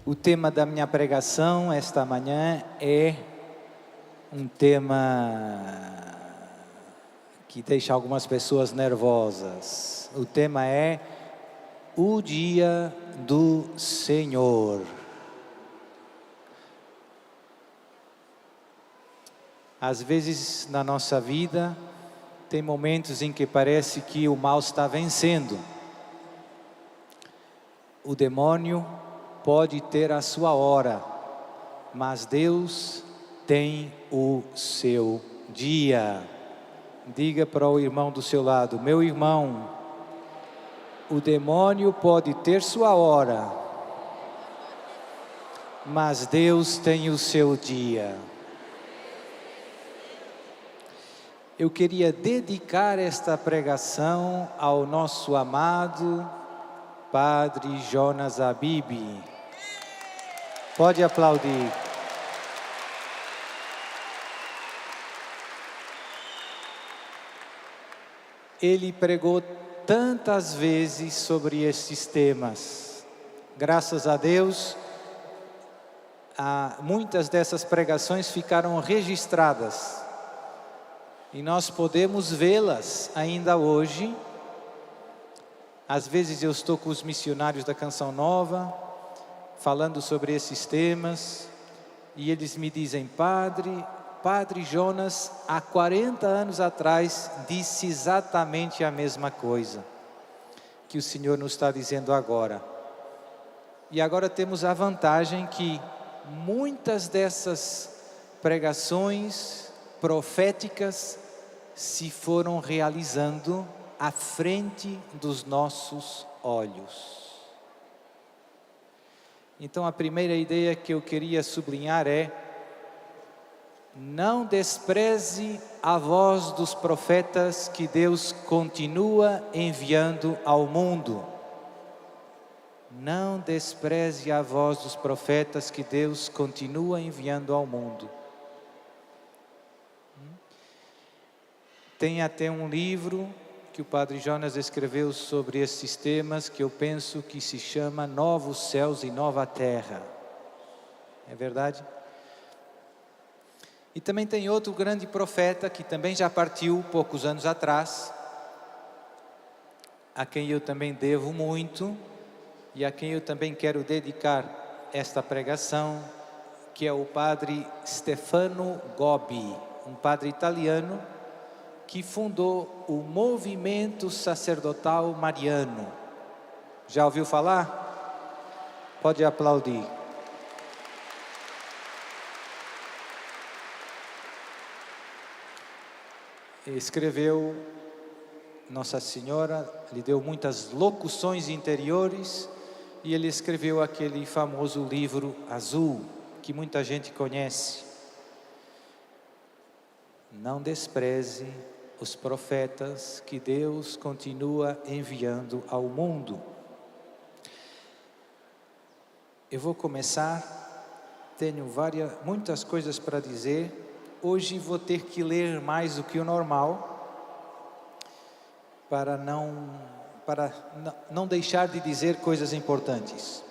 O tema da minha pregação esta manhã é um tema que deixa algumas pessoas nervosas. O tema é o dia do Senhor. Às vezes na nossa vida tem momentos em que parece que o mal está vencendo. O demônio pode ter a sua hora, mas Deus tem o seu dia. Diga para o irmão do seu lado: meu irmão, o demônio pode ter sua hora, mas Deus tem o seu dia. Eu queria dedicar esta pregação ao nosso amado Padre Jonas Abib. Pode aplaudir. Ele pregou tantas vezes sobre estes temas. Graças a Deus, muitas dessas pregações ficaram registradas. E nós podemos vê-las ainda hoje. Às vezes eu estou com os missionários da Canção Nova, falando sobre esses temas, e eles me dizem: Padre Jonas, há 40 anos atrás, disse exatamente a mesma coisa que o Senhor nos está dizendo agora. E agora temos a vantagem que muitas dessas pregações proféticas se foram realizando à frente dos nossos olhos. Então a primeira ideia que eu queria sublinhar é: não despreze a voz dos profetas que Deus continua enviando ao mundo. Não despreze a voz dos profetas que Deus continua enviando ao mundo. Tem até um livro que o Padre Jonas escreveu sobre esses temas, que eu penso que se chama Novos Céus e Nova Terra. É verdade? E também tem outro grande profeta que também já partiu poucos anos atrás, a quem eu também devo muito e a quem eu também quero dedicar esta pregação, que é o Padre Stefano Gobbi, um padre italiano que fundou o movimento sacerdotal mariano. Já ouviu falar? Pode aplaudir. Escreveu, Nossa Senhora lhe deu muitas locuções interiores, e ele escreveu aquele famoso livro azul, que muita gente conhece. Não despreze os profetas que Deus continua enviando ao mundo. Eu vou começar, tenho muitas coisas para dizer. Hoje vou ter que ler mais do que o normal, para não deixar de dizer coisas importantes.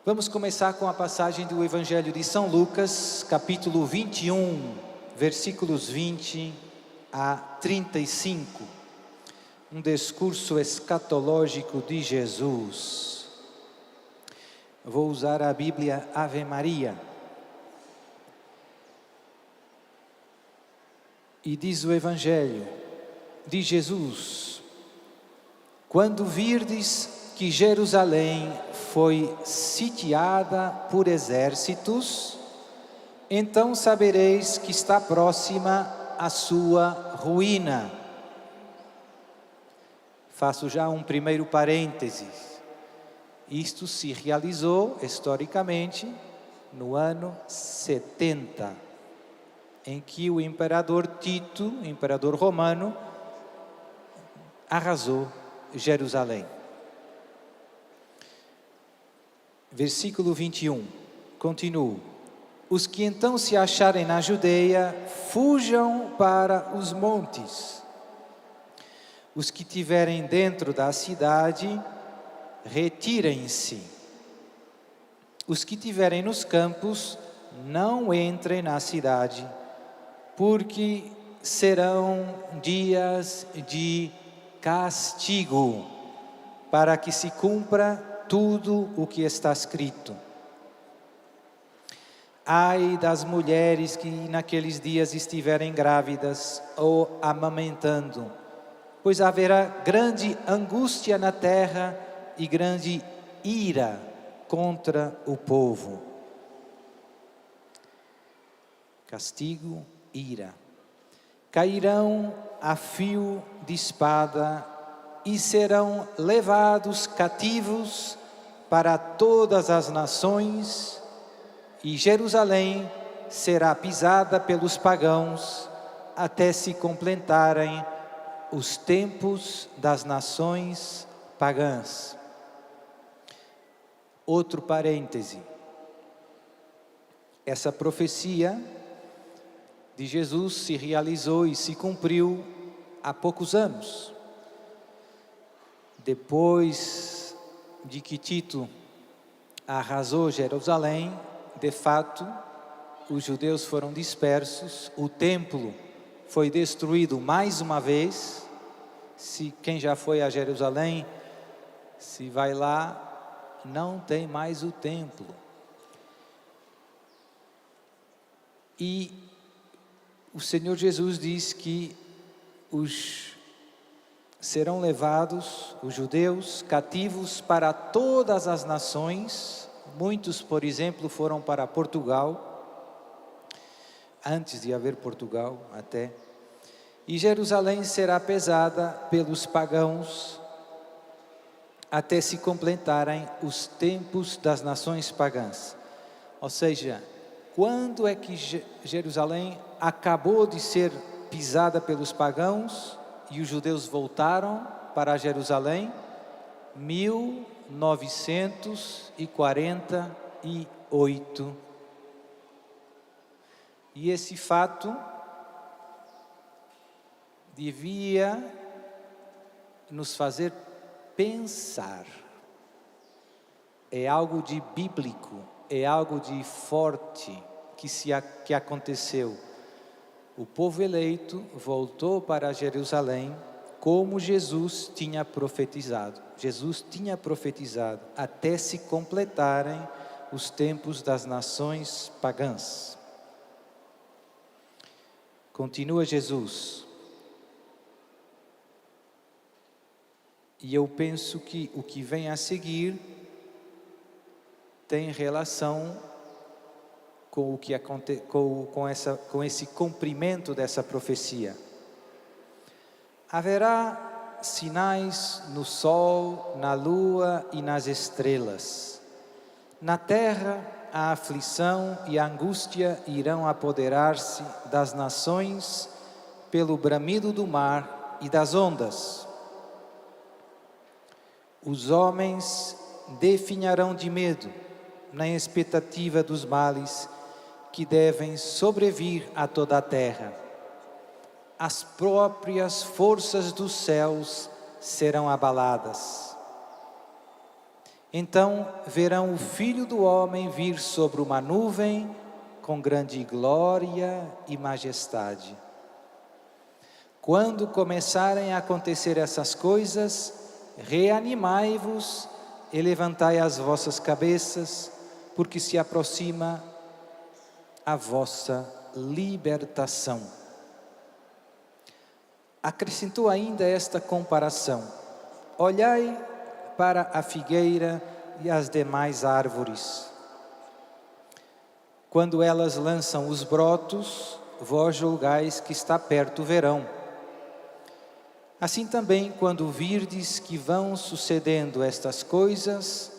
Vamos começar com a passagem do Evangelho de São Lucas, capítulo 21, versículos 20 a 35. Um discurso escatológico de Jesus. Vou usar a Bíblia Ave Maria. E diz o Evangelho de Jesus: quando virdes que Jerusalém foi sitiada por exércitos, então sabereis que está próxima a sua ruína. Faço já um primeiro parênteses. Isto se realizou historicamente no ano 70, em que o imperador Tito, imperador romano, arrasou Jerusalém. Versículo 21, continuo. Os que então se acharem na Judeia, fujam para os montes. Os que estiverem dentro da cidade, retirem-se. Os que estiverem nos campos, não entrem na cidade, porque serão dias de castigo, para que se cumpra tudo o que está escrito. Ai das mulheres que naqueles dias estiverem grávidas ou amamentando, pois haverá grande angústia na terra e grande ira contra o povo. Castigo, ira. Cairão a fio de espada e serão levados cativos para todas as nações, e Jerusalém será pisada pelos pagãos até se completarem os tempos das nações pagãs. Outro parêntese. Essa profecia de Jesus se realizou e se cumpriu há poucos anos. Depois de que Tito arrasou Jerusalém, de fato, os judeus foram dispersos, o templo foi destruído mais uma vez. Se quem já foi a Jerusalém, se vai lá, não tem mais o templo. E o Senhor Jesus diz que serão levados, os judeus, cativos para todas as nações. Muitos, por exemplo, foram para Portugal, antes de haver Portugal até. E Jerusalém será pesada pelos pagãos até se completarem os tempos das nações pagãs. Ou seja, quando é que Jerusalém acabou de ser pisada pelos pagãos e os judeus voltaram para Jerusalém? 1948. E esse fato devia nos fazer pensar. É algo de bíblico, é algo de forte que aconteceu. O povo eleito voltou para Jerusalém como Jesus tinha profetizado. Jesus tinha profetizado até se completarem os tempos das nações pagãs. Continua Jesus. E eu penso que o que vem a seguir tem relação com o que com esse cumprimento dessa profecia. Haverá sinais no sol, na lua e nas estrelas. Na terra a aflição e a angústia irão apoderar-se das nações pelo bramido do mar e das ondas. Os homens definharão de medo na expectativa dos males que devem sobrevir a toda a terra. As próprias forças dos céus serão abaladas. Então verão o Filho do Homem vir sobre uma nuvem com grande glória e majestade. Quando começarem a acontecer essas coisas, reanimai-vos e levantai as vossas cabeças, porque se aproxima a vossa libertação. Acrescentou ainda esta comparação: olhai para a figueira e as demais árvores. Quando elas lançam os brotos, vós julgais que está perto o verão. Assim também, quando virdes que vão sucedendo estas coisas,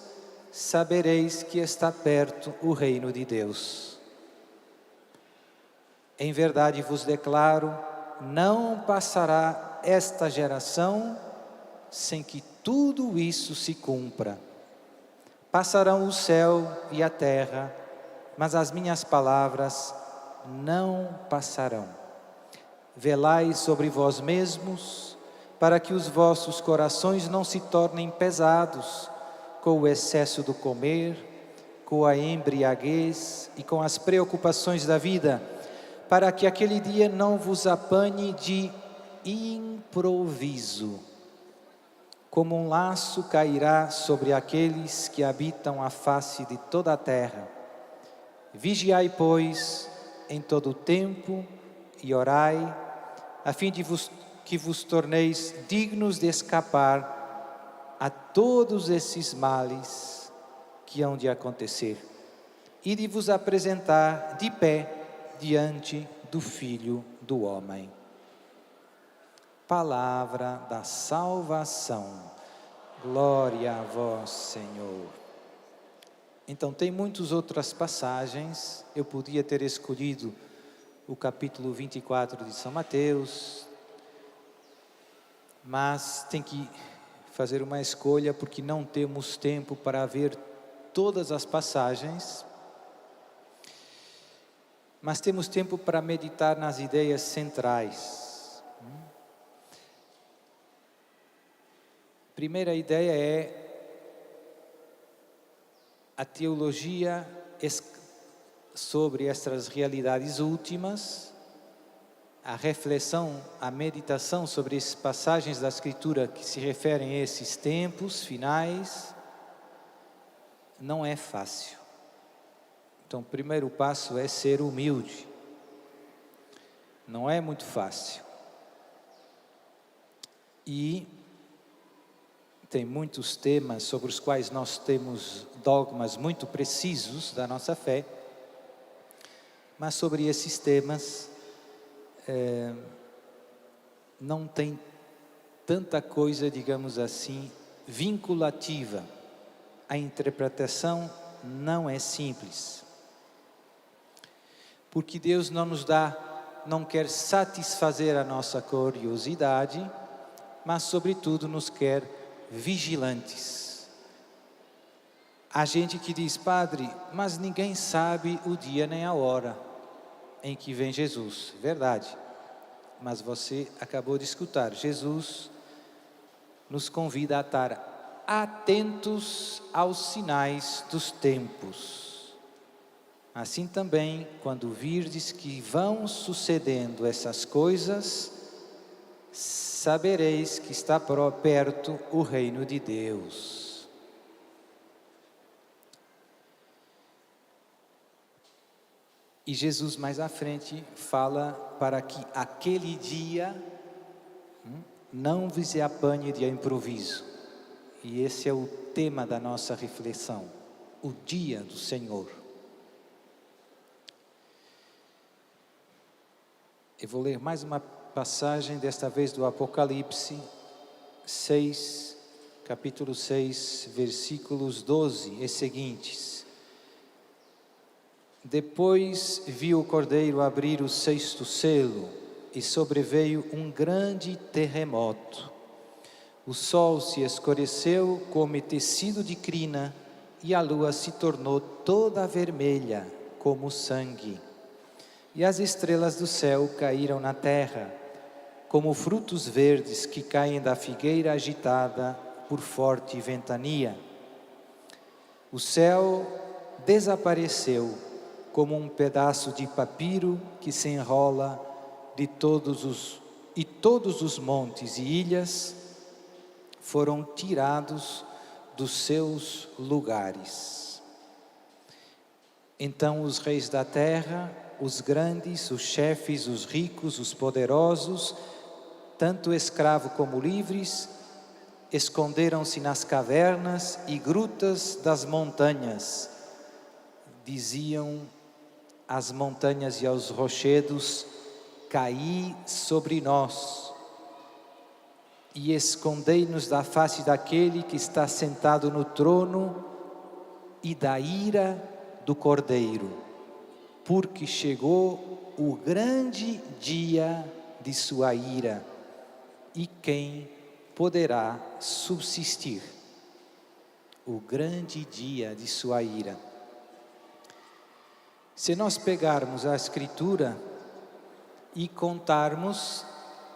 sabereis que está perto o reino de Deus. Em verdade vos declaro, não passará esta geração sem que tudo isso se cumpra. Passarão o céu e a terra, mas as minhas palavras não passarão. Velai sobre vós mesmos, para que os vossos corações não se tornem pesados com o excesso do comer, com a embriaguez e com as preocupações da vida, para que aquele dia não vos apanhe de improviso. Como um laço cairá sobre aqueles que habitam a face de toda a terra. Vigiai, pois, em todo o tempo e orai, a fim de que vos torneis dignos de escapar a todos esses males que hão de acontecer e de vos apresentar de pé diante do Filho do Homem. Palavra da salvação. Glória a vós, Senhor. Então, tem muitas outras passagens. Eu podia ter escolhido o capítulo 24 de São Mateus, mas tem que fazer uma escolha porque não temos tempo para ver todas as passagens, mas temos tempo para meditar nas ideias centrais. Primeira ideia é a teologia sobre estas realidades últimas, a reflexão, a meditação sobre essas passagens da Escritura que se referem a esses tempos finais, não é fácil. Então, o primeiro passo é ser humilde. Não é muito fácil. E tem muitos temas sobre os quais nós temos dogmas muito precisos da nossa fé, mas sobre esses temas não tem tanta coisa, digamos assim, vinculativa. A interpretação não é simples, porque Deus não quer satisfazer a nossa curiosidade, mas sobretudo nos quer vigilantes. Há gente que diz: padre, mas ninguém sabe o dia nem a hora em que vem Jesus. Verdade, mas você acabou de escutar, Jesus nos convida a estar atentos aos sinais dos tempos. Assim também, quando virdes que vão sucedendo essas coisas, sabereis que está perto o reino de Deus. E Jesus mais à frente fala para que aquele dia não vos apanhe de improviso. E esse é o tema da nossa reflexão, o dia do Senhor. Eu vou ler mais uma passagem, desta vez do Apocalipse 6, capítulo 6, versículos 12 e seguintes. Depois viu o Cordeiro abrir o sexto selo e sobreveio um grande terremoto. O sol se escureceu como tecido de crina e a lua se tornou toda vermelha como sangue. E as estrelas do céu caíram na terra, como frutos verdes que caem da figueira agitada por forte ventania. O céu desapareceu como um pedaço de papiro que se enrola e todos os montes e ilhas foram tirados dos seus lugares. Então os reis da terra, os grandes, os chefes, os ricos, os poderosos, tanto escravos como livres, esconderam-se nas cavernas e grutas das montanhas. Diziam às montanhas e aos rochedos: caí sobre nós e escondei-nos da face daquele que está sentado no trono e da ira do Cordeiro, porque chegou o grande dia de sua ira, e quem poderá subsistir? O grande dia de sua ira. Se nós pegarmos a Escritura e contarmos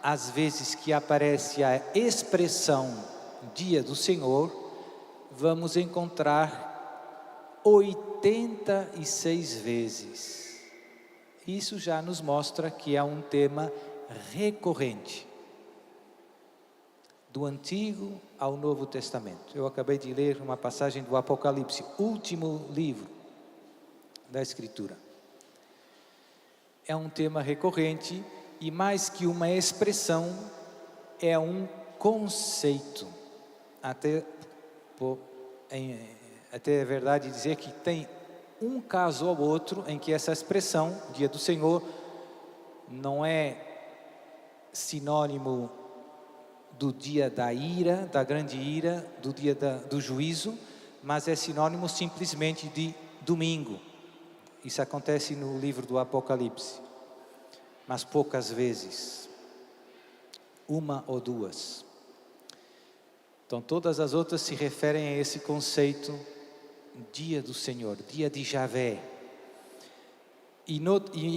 as vezes que aparece a expressão dia do Senhor, vamos encontrar 86 vezes. Isso já nos mostra que é um tema recorrente, do Antigo ao Novo Testamento. Eu acabei de ler uma passagem do Apocalipse, último livro da Escritura. É um tema recorrente e, mais que uma expressão, é um conceito. Até é verdade dizer que tem um caso ou outro em que essa expressão, Dia do Senhor, não é sinônimo do dia da ira, da grande ira, do dia do juízo, mas é sinônimo simplesmente de domingo. Isso acontece no livro do Apocalipse, mas poucas vezes, uma ou duas. Então todas as outras se referem a esse conceito, dia do Senhor, dia de Javé. E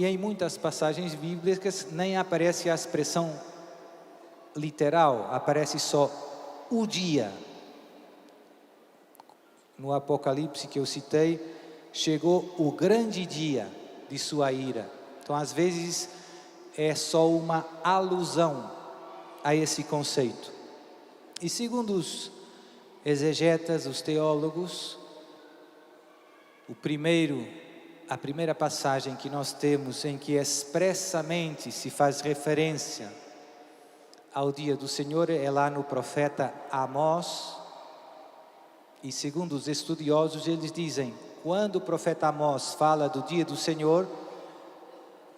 em muitas passagens bíblicas nem aparece a expressão literal, aparece só o dia. No Apocalipse que eu citei, chegou o grande dia de sua ira. Então às vezes é só uma alusão a esse conceito. E segundo os exegetas, os teólogos, a primeira passagem que nós temos em que expressamente se faz referência ao dia do Senhor é lá no profeta Amós. E segundo os estudiosos, eles dizem, quando o profeta Amós fala do dia do Senhor,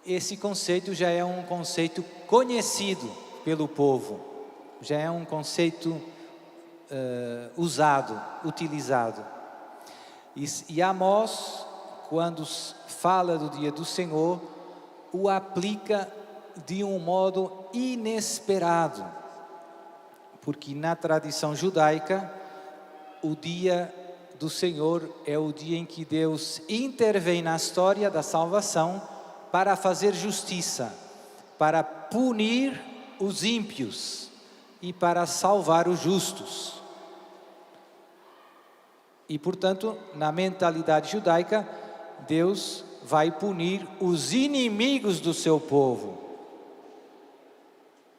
esse conceito já é um conceito conhecido pelo povo, já é um conceito utilizado. E Amós, quando fala do dia do Senhor, o aplica de um modo inesperado, porque na tradição judaica, o dia do Senhor é o dia em que Deus intervém na história da salvação para fazer justiça, para punir os ímpios e para salvar os justos. E, portanto, na mentalidade judaica, Deus vai punir os inimigos do seu povo,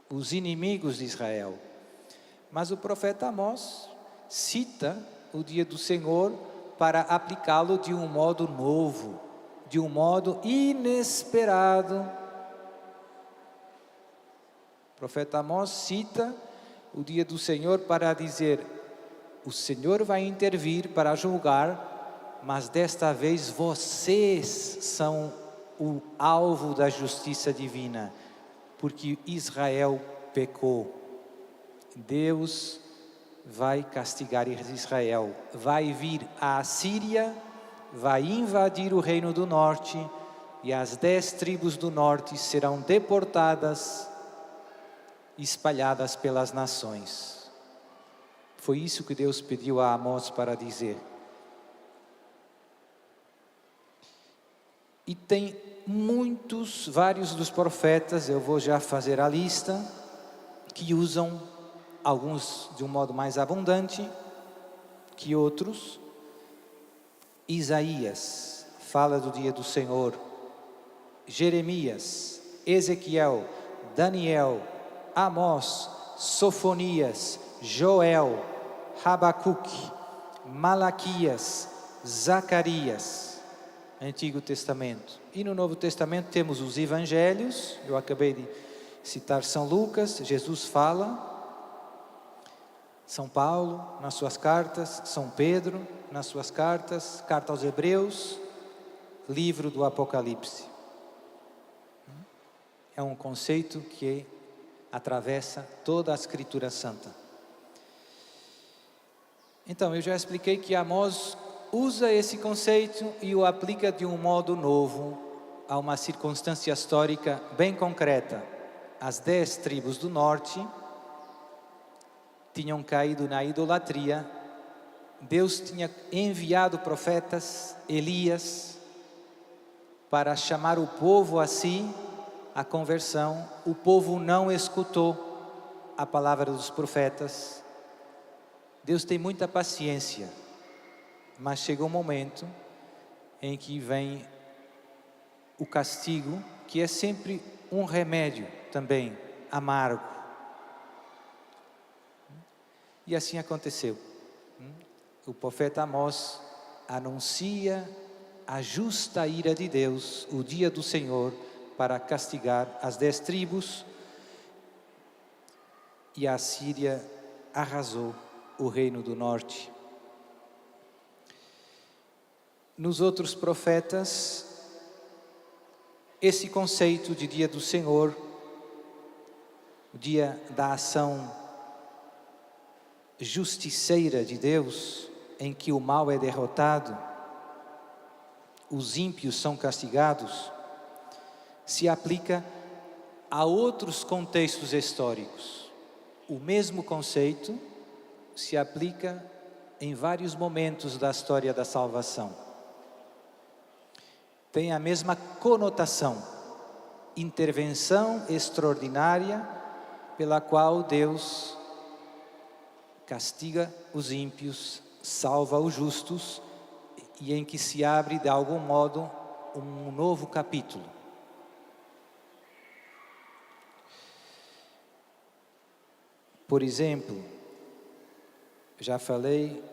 os inimigos de Israel. Mas o profeta Amós cita o dia do Senhor para aplicá-lo de um modo novo, de um modo inesperado. O profeta Amós cita o dia do Senhor para dizer: o Senhor vai intervir para julgar, mas desta vez vocês são o alvo da justiça divina, porque Israel pecou. Deus vai castigar Israel, vai vir a Assíria, vai invadir o reino do norte, e as 10 tribos do norte serão deportadas, espalhadas pelas nações. Foi isso que Deus pediu a Amós para dizer. E tem vários dos profetas, eu vou já fazer a lista, que usam, alguns de um modo mais abundante que outros. Isaías fala do dia do Senhor, Jeremias, Ezequiel, Daniel, Amós, Sofonias, Joel, Habacuque, Malaquias, Zacarias, Antigo Testamento. E no Novo Testamento temos os Evangelhos, eu acabei de citar São Lucas, Jesus fala, São Paulo nas suas cartas, São Pedro nas suas cartas, carta aos Hebreus, livro do Apocalipse. É um conceito que atravessa toda a Escritura Santa. Então, eu já expliquei que Amós usa esse conceito e o aplica de um modo novo a uma circunstância histórica bem concreta. As 10 tribos do norte tinham caído na idolatria. Deus tinha enviado profetas, Elias, para chamar o povo a si, a conversão. O povo não escutou a palavra dos profetas. Deus tem muita paciência, mas chegou um momento em que vem o castigo, que é sempre um remédio também amargo. E assim aconteceu. O profeta Amós anuncia a justa ira de Deus, o dia do Senhor, para castigar as 10 tribos, e a Síria arrasou o reino do norte. Nos outros profetas, esse conceito de dia do Senhor, o dia da ação justiceira de Deus, em que o mal é derrotado, os ímpios são castigados, se aplica a outros contextos históricos. O mesmo conceito se aplica em vários momentos da história da salvação. Tem a mesma conotação, intervenção extraordinária pela qual Deus castiga os ímpios, salva os justos, e em que se abre de algum modo um novo capítulo. Por exemplo, já falei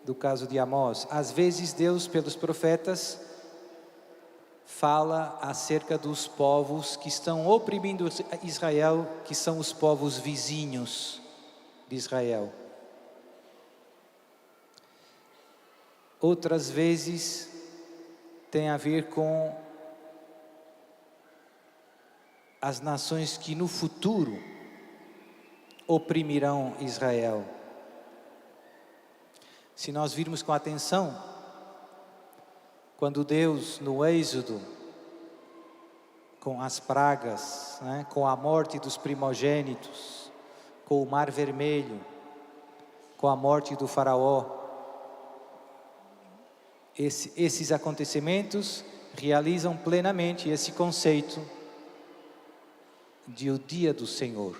do caso de Amós. Às vezes Deus, pelos profetas, fala acerca dos povos que estão oprimindo Israel, que são os povos vizinhos de Israel. Outras vezes tem a ver com as nações que no futuro oprimirão Israel. Se nós virmos com atenção, quando Deus no Êxodo, com as pragas, com a morte dos primogênitos, com o Mar Vermelho, com a morte do faraó, esses acontecimentos realizam plenamente esse conceito de o dia do Senhor.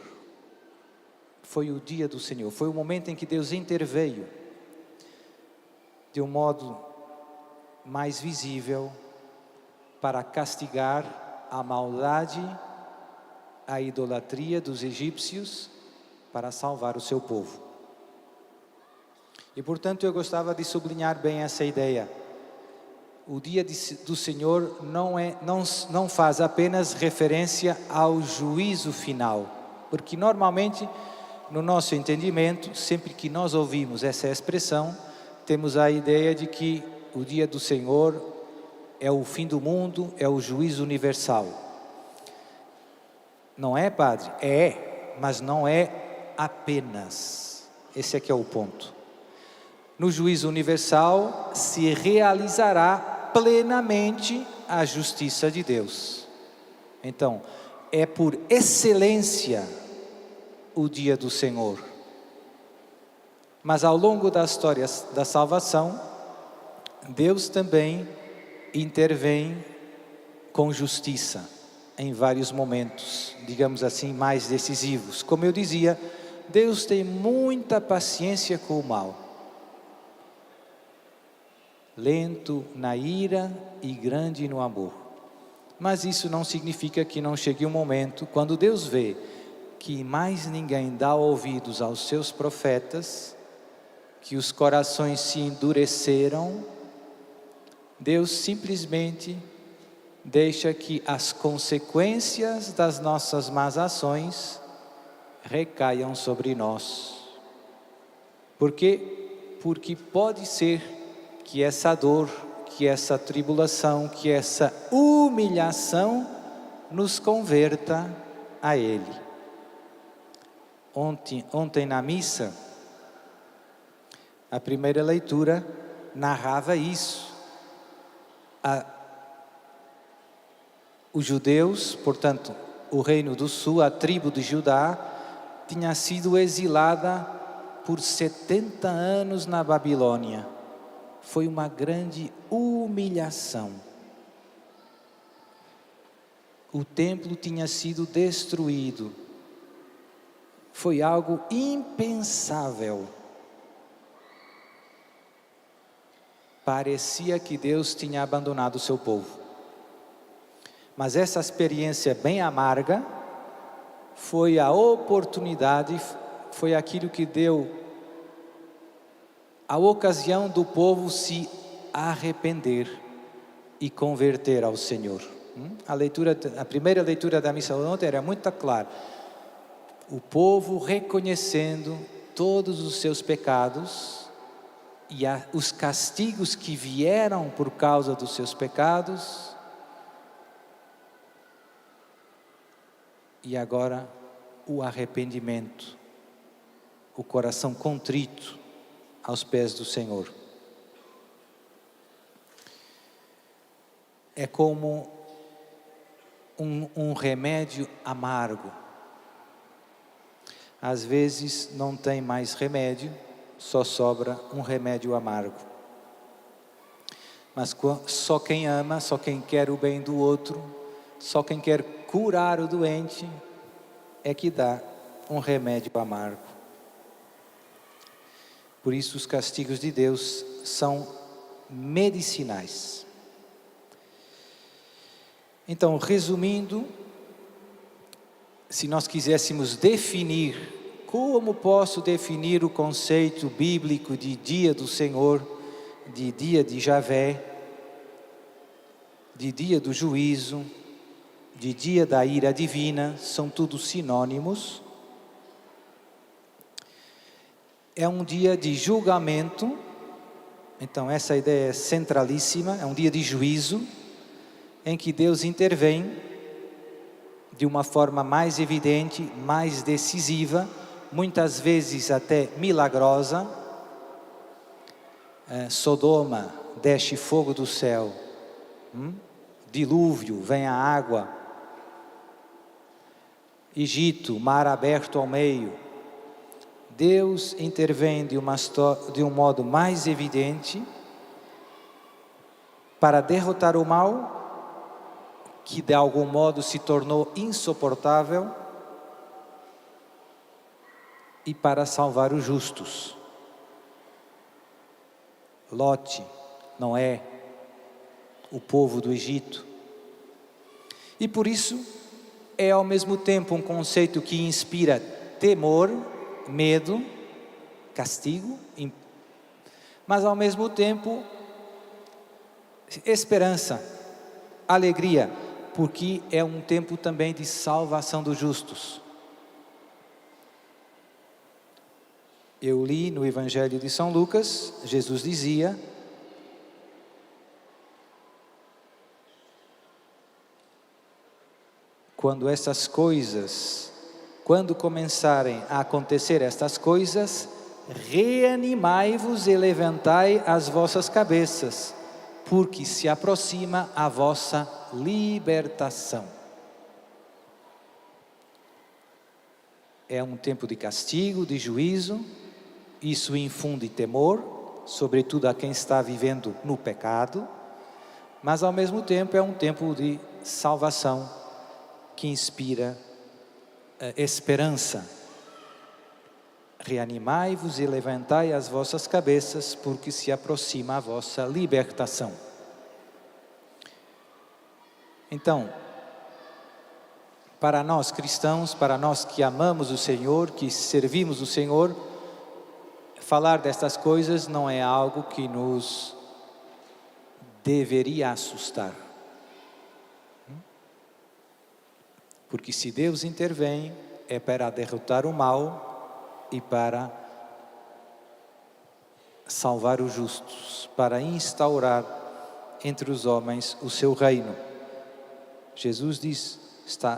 Foi o dia do Senhor, foi o momento em que Deus interveio de um modo mais visível para castigar a maldade, a idolatria dos egípcios, para salvar o seu povo. E portanto eu gostava de sublinhar bem essa ideia. O dia do Senhor não faz apenas referência ao juízo final, porque normalmente no nosso entendimento, sempre que nós ouvimos essa expressão, temos a ideia de que o dia do Senhor é o fim do mundo, é o juízo universal. Não é, padre? É, mas não é apenas. Esse aqui é o ponto. No juízo universal se realizará plenamente a justiça de Deus. Então, é por excelência o dia do Senhor. Mas ao longo da história da salvação, Deus também intervém com justiça em vários momentos, digamos assim, mais decisivos. Como eu dizia, Deus tem muita paciência com o mal. Lento na ira e grande no amor. Mas isso não significa que não chegue um momento, quando Deus vê que mais ninguém dá ouvidos aos seus profetas, que os corações se endureceram, Deus simplesmente deixa que as consequências das nossas más ações recaiam sobre nós. Por quê? Porque pode ser que essa dor, que essa tribulação, que essa humilhação nos converta a Ele. Ontem na missa, a primeira leitura narrava isso. Os judeus, portanto, o reino do sul, a tribo de Judá, tinha sido exilada por 70 anos na Babilônia. Foi uma grande humilhação. O templo tinha sido destruído. Foi algo impensável. parecia que Deus tinha abandonado o seu povo. Mas essa experiência bem amarga foi a oportunidade, foi aquilo que deu a ocasião do povo se arrepender e converter ao Senhor. A primeira leitura da missa ontem era muito clara. O povo reconhecendo todos os seus pecados e os castigos que vieram por causa dos seus pecados. E agora o arrependimento, o coração contrito aos pés do Senhor. É como um remédio amargo. Às vezes não tem mais remédio, só sobra um remédio amargo. Mas só quem ama, só quem quer o bem do outro, só quem quer curar o doente, é que dá um remédio amargo. Por isso os castigos de Deus são medicinais. Então, resumindo, se nós quiséssemos definir, como posso definir o conceito bíblico de dia do Senhor, de dia de Javé, de dia do juízo, de dia da ira divina, são tudo sinônimos. É um dia de julgamento, então essa ideia é centralíssima, é um dia de juízo, em que Deus intervém de uma forma mais evidente, mais decisiva, muitas vezes até milagrosa. Sodoma, desce fogo do céu, dilúvio, vem a água. Egito, mar aberto ao meio. Deus intervém de um modo mais evidente para derrotar o mal, que de algum modo se tornou insuportável, e para salvar os justos. Lote, Noé, o povo do Egito. E por isso é ao mesmo tempo um conceito que inspira temor, medo, castigo, mas ao mesmo tempo esperança, alegria, porque é um tempo também de salvação dos justos. Eu li no Evangelho de São Lucas, Jesus dizia: quando começarem a acontecer estas coisas, reanimai-vos e levantai as vossas cabeças, porque se aproxima a vossa libertação. É um tempo de castigo, de juízo, isso infunde temor, sobretudo a quem está vivendo no pecado, mas ao mesmo tempo é um tempo de salvação, que inspira esperança. Reanimai-vos e levantai as vossas cabeças, porque se aproxima a vossa libertação. Então, para nós cristãos, para nós que amamos o Senhor, que servimos o Senhor, falar destas coisas não é algo que nos deveria assustar. Porque se Deus intervém, é para derrotar o mal e para salvar os justos, para instaurar entre os homens o seu reino. Jesus diz: está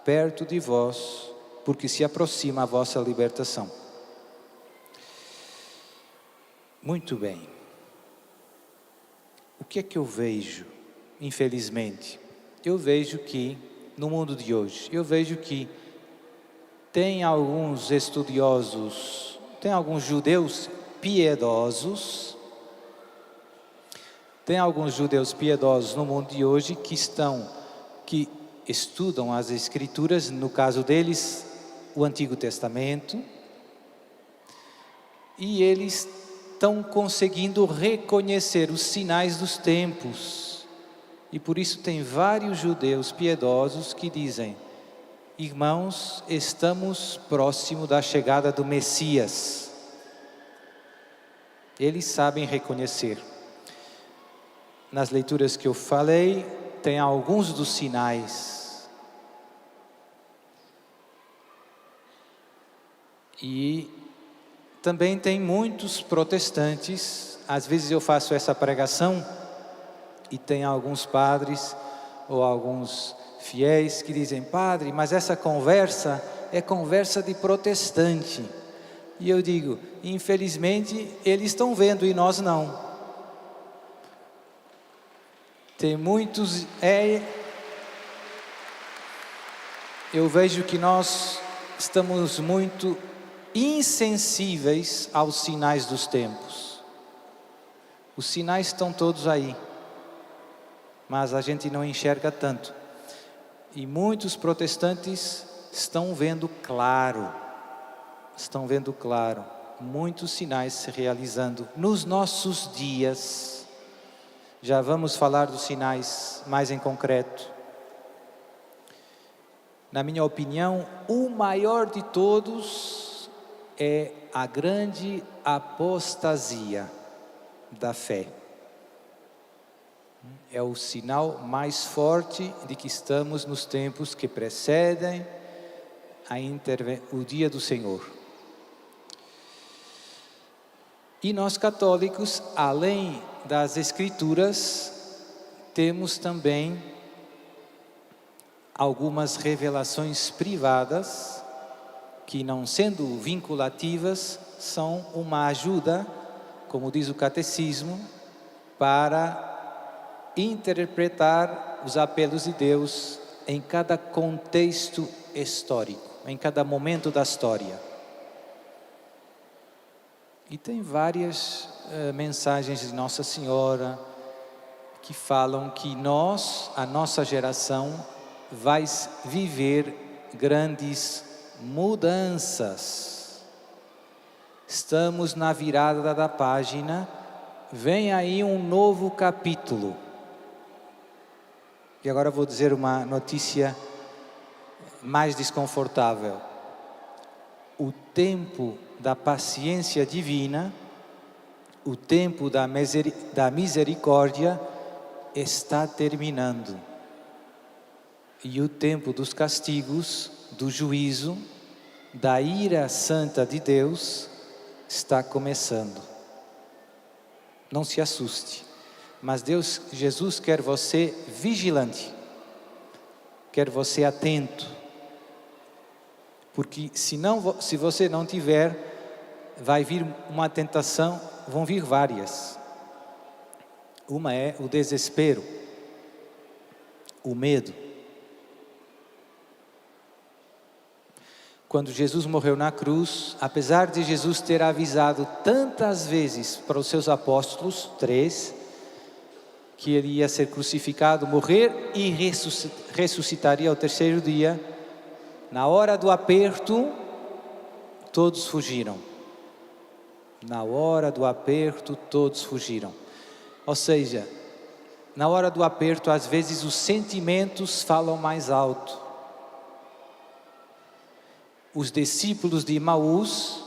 perto de vós, porque se aproxima a vossa libertação. Muito bem. O que é que eu vejo, infelizmente? Eu vejo que, no mundo de hoje, tem alguns estudiosos, tem alguns judeus piedosos, no mundo de hoje que estudam as Escrituras, no caso deles, o Antigo Testamento, e eles estão conseguindo reconhecer os sinais dos tempos. E por isso tem vários judeus piedosos que dizem: irmãos, estamos próximo da chegada do Messias. Eles sabem reconhecer. Nas leituras que eu falei, tem alguns dos sinais. E também tem muitos protestantes. Às vezes eu faço essa pregação e tem alguns padres ou alguns fiéis que dizem: padre, mas essa conversa é conversa de protestante. E eu digo: infelizmente eles estão vendo e nós não. Tem muitos, eu vejo que nós estamos muito insensíveis aos sinais dos tempos. Os sinais estão todos aí, mas a gente não enxerga tanto. E muitos protestantes estão vendo claro, muitos sinais se realizando nos nossos dias. Já vamos falar dos sinais mais em concreto. Na minha opinião, o maior de todos é a grande apostasia da fé. É o sinal mais forte de que estamos nos tempos que precedem o dia do Senhor. E nós católicos, além das Escrituras, temos também algumas revelações privadas que, não sendo vinculativas, são uma ajuda, como diz o Catecismo, para interpretar os apelos de Deus em cada contexto histórico, em cada momento da história. E tem várias mensagens de Nossa Senhora que falam que a nossa geração, vai viver grandes mudanças. Estamos na virada da página, vem aí um novo capítulo. E agora vou dizer uma notícia mais desconfortável. O tempo da paciência divina, o tempo da misericórdia está terminando. E o tempo dos castigos, do juízo, da ira santa de Deus está começando. Não se assuste, mas Jesus quer você vigilante, quer você atento. Porque se você não tiver, vai vir uma tentação, vão vir várias. Uma é o desespero, o medo. Quando Jesus morreu na cruz, apesar de Jesus ter avisado tantas vezes para os seus apóstolos, 3, que ele ia ser crucificado, morrer e ressuscitaria ao terceiro dia, na hora do aperto, todos fugiram. Na hora do aperto, todos fugiram. Ou seja, na hora do aperto, às vezes os sentimentos falam mais alto. Os discípulos de Emaús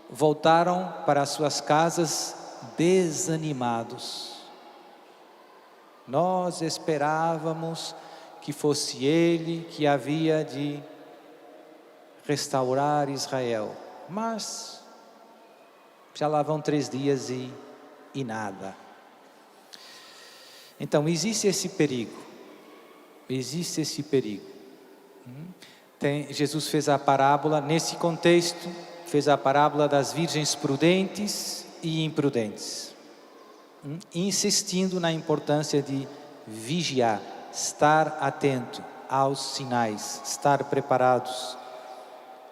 voltaram para suas casas desanimados. Nós esperávamos que fosse ele que havia de restaurar Israel, mas já lá vão 3 dias e nada. Então existe esse perigo, Jesus fez a parábola, nesse contexto, fez a parábola das virgens prudentes e imprudentes, insistindo na importância de vigiar, estar atento aos sinais, estar preparados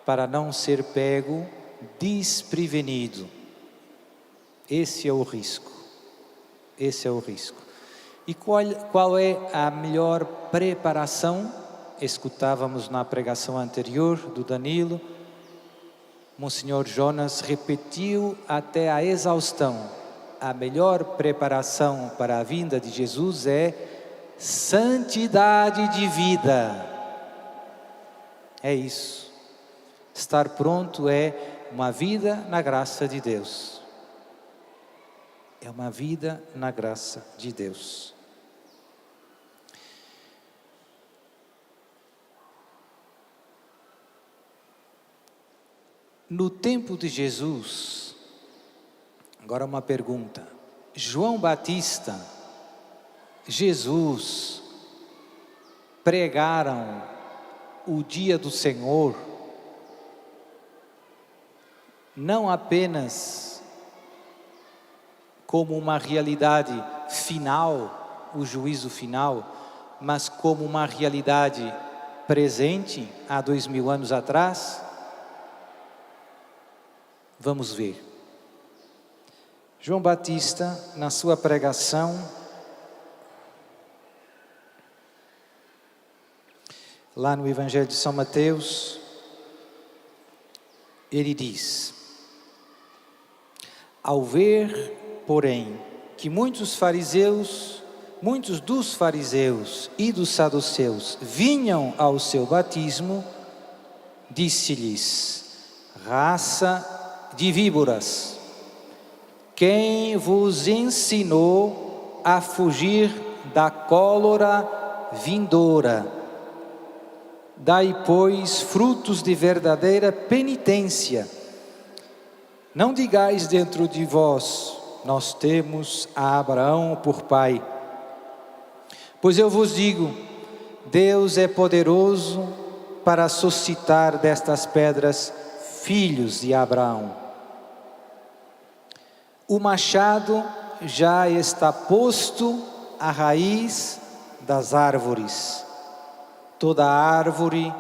para não ser pego desprevenido. Esse é o risco. E qual é a melhor preparação? Escutávamos na pregação anterior do Danilo, Monsenhor Jonas repetiu até a exaustão: a melhor preparação para a vinda de Jesus é santidade de vida. É isso. Estar pronto é uma vida na graça de Deus. É uma vida na graça de Deus. No tempo de Jesus, agora uma pergunta: João Batista, Jesus pregaram o dia do Senhor não apenas como uma realidade final, o juízo final, mas como uma realidade presente há 2000 anos atrás? Vamos ver. João Batista, na sua pregação, lá no Evangelho de São Mateus, ele diz: ao ver, porém, que muitos dos fariseus e dos saduceus vinham ao seu batismo, disse-lhes: raça de víboras, quem vos ensinou a fugir da cólera vindoura? Dai, pois, frutos de verdadeira penitência. Não digais dentro de vós: nós temos a Abraão por pai. Pois eu vos digo, Deus é poderoso para suscitar destas pedras filhos de Abraão. O machado já está posto à raiz das árvores. Toda árvore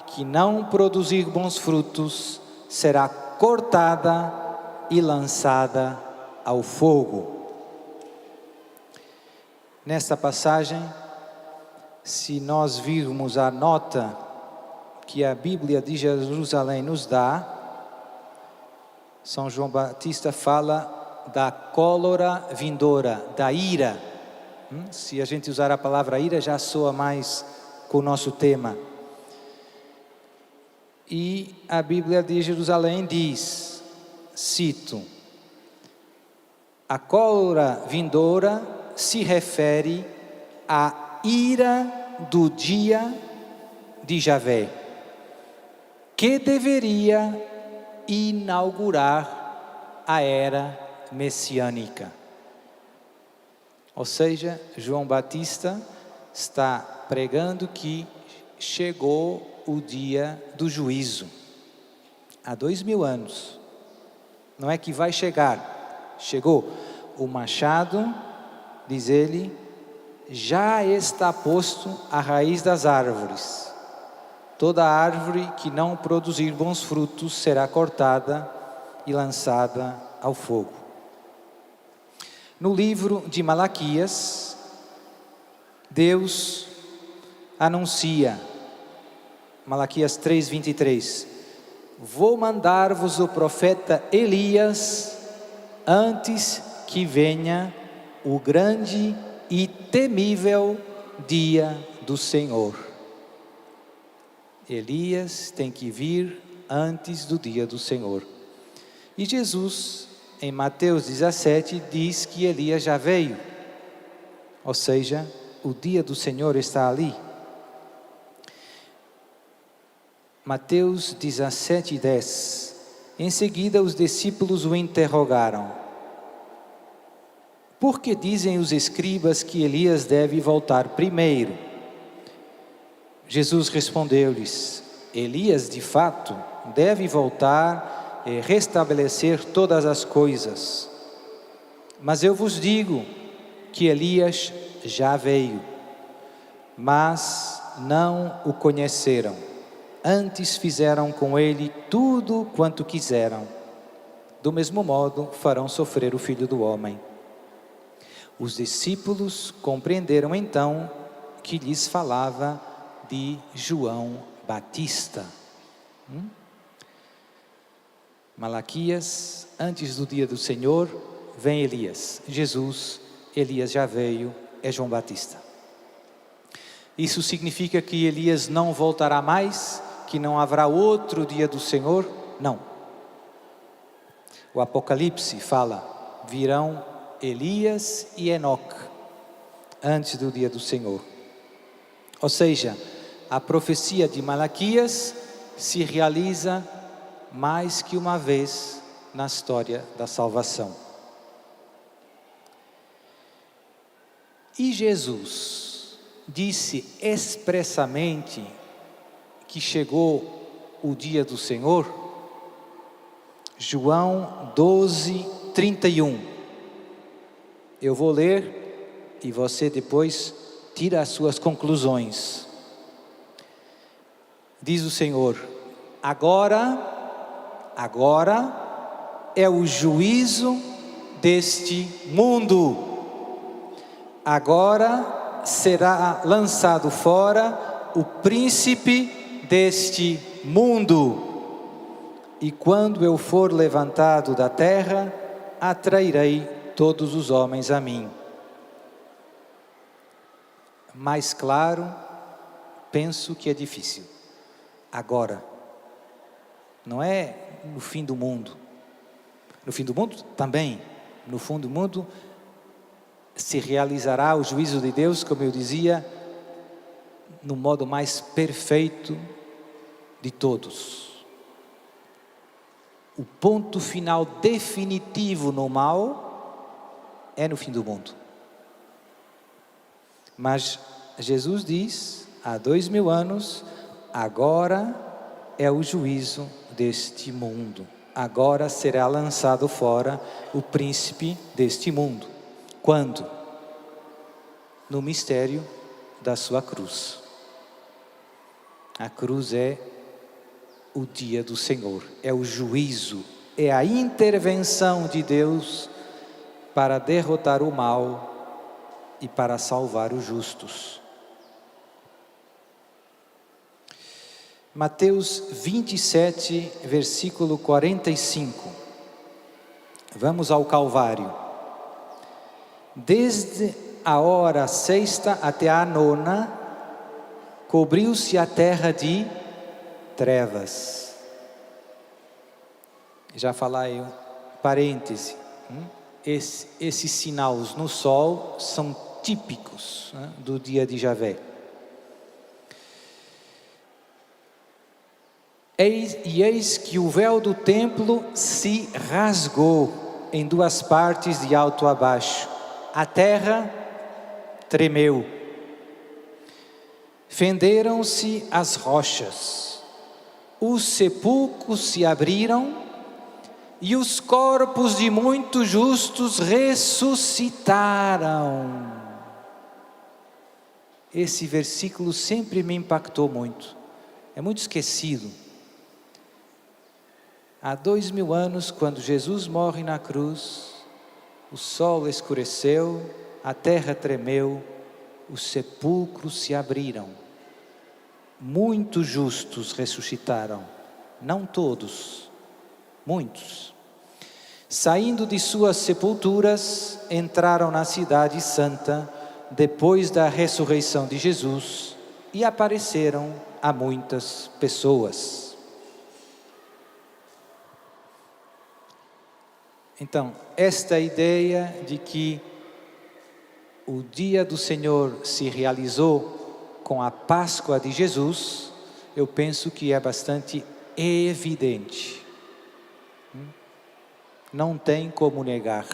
que não produzir bons frutos será cortada e lançada ao fogo. Nesta passagem, se nós virmos a nota que a Bíblia de Jerusalém nos dá, São João Batista fala da cólera vindoura, da ira. Se a gente usar a palavra ira, já soa mais com o nosso tema. E a Bíblia de Jerusalém diz, cito: a cólera vindoura se refere à ira do dia de Javé, que deveria inaugurar a era messiânica. Ou seja, João Batista está pregando que chegou o dia do juízo. Há 2000 anos. Não é que vai chegar. Chegou. O machado, diz ele, já está posto à raiz das árvores. Toda árvore que não produzir bons frutos será cortada e lançada ao fogo. No livro de Malaquias, Deus anuncia, Malaquias 3:23, vou mandar-vos o profeta Elias antes que venha o grande e temível dia do Senhor. Elias tem que vir antes do dia do Senhor. E Jesus, em Mateus 17, diz que Elias já veio. Ou seja, o dia do Senhor está ali. Mateus 17:10. Em seguida os discípulos o interrogaram: por que dizem os escribas que Elias deve voltar primeiro? Jesus respondeu-lhes: Elias de fato deve voltar e restabelecer todas as coisas. Mas eu vos digo que Elias já veio, mas não o conheceram. Antes fizeram com ele tudo quanto quiseram. Do mesmo modo farão sofrer o Filho do Homem. Os discípulos compreenderam então que lhes falava de João Batista. Malaquias, antes do dia do Senhor, vem Elias. Jesus, Elias já veio, é João Batista. Isso significa que Elias não voltará mais, que não haverá outro dia do Senhor? Não. O Apocalipse fala, virão Elias e Enoque, antes do dia do Senhor. Ou seja, a profecia de Malaquias se realiza mais que uma vez na história da salvação. E Jesus disse expressamente que chegou o dia do Senhor? João 12, 31. Eu vou ler e você depois tira as suas conclusões. Diz o Senhor, agora é o juízo deste mundo. Agora será lançado fora o príncipe deste mundo. E quando eu for levantado da terra, atrairei todos os homens a mim. Mais claro, penso que é difícil. Agora, não é no fim do mundo. No fim do mundo também. No fim do mundo se realizará o juízo de Deus, como eu dizia, no modo mais perfeito de todos. O ponto final definitivo no mal é no fim do mundo. Mas Jesus diz, há 2000 anos, agora é o juízo deste mundo. Agora será lançado fora o príncipe deste mundo. Quando? No mistério da sua cruz. A cruz é o dia do Senhor, é o juízo, é a intervenção de Deus para derrotar o mal e para salvar os justos. Mateus 27, versículo 45. Vamos ao Calvário. Desde a hora sexta até a nona, cobriu-se a terra de trevas. Já falei, parêntese, esses sinais no sol são típicos do dia de Javé. Eis que o véu do templo se rasgou em duas partes de alto a baixo. A terra tremeu. Fenderam-se as rochas. Os sepulcros se abriram e os corpos de muitos justos ressuscitaram. Esse versículo sempre me impactou muito. É muito esquecido. Há 2000 anos, quando Jesus morre na cruz, o sol escureceu, a terra tremeu, os sepulcros se abriram. Muitos justos ressuscitaram, não todos, muitos. Saindo de suas sepulturas, entraram na cidade santa, depois da ressurreição de Jesus, e apareceram a muitas pessoas. Então, esta ideia de que o dia do Senhor se realizou com a Páscoa de Jesus, eu penso que é bastante evidente. Não tem como negar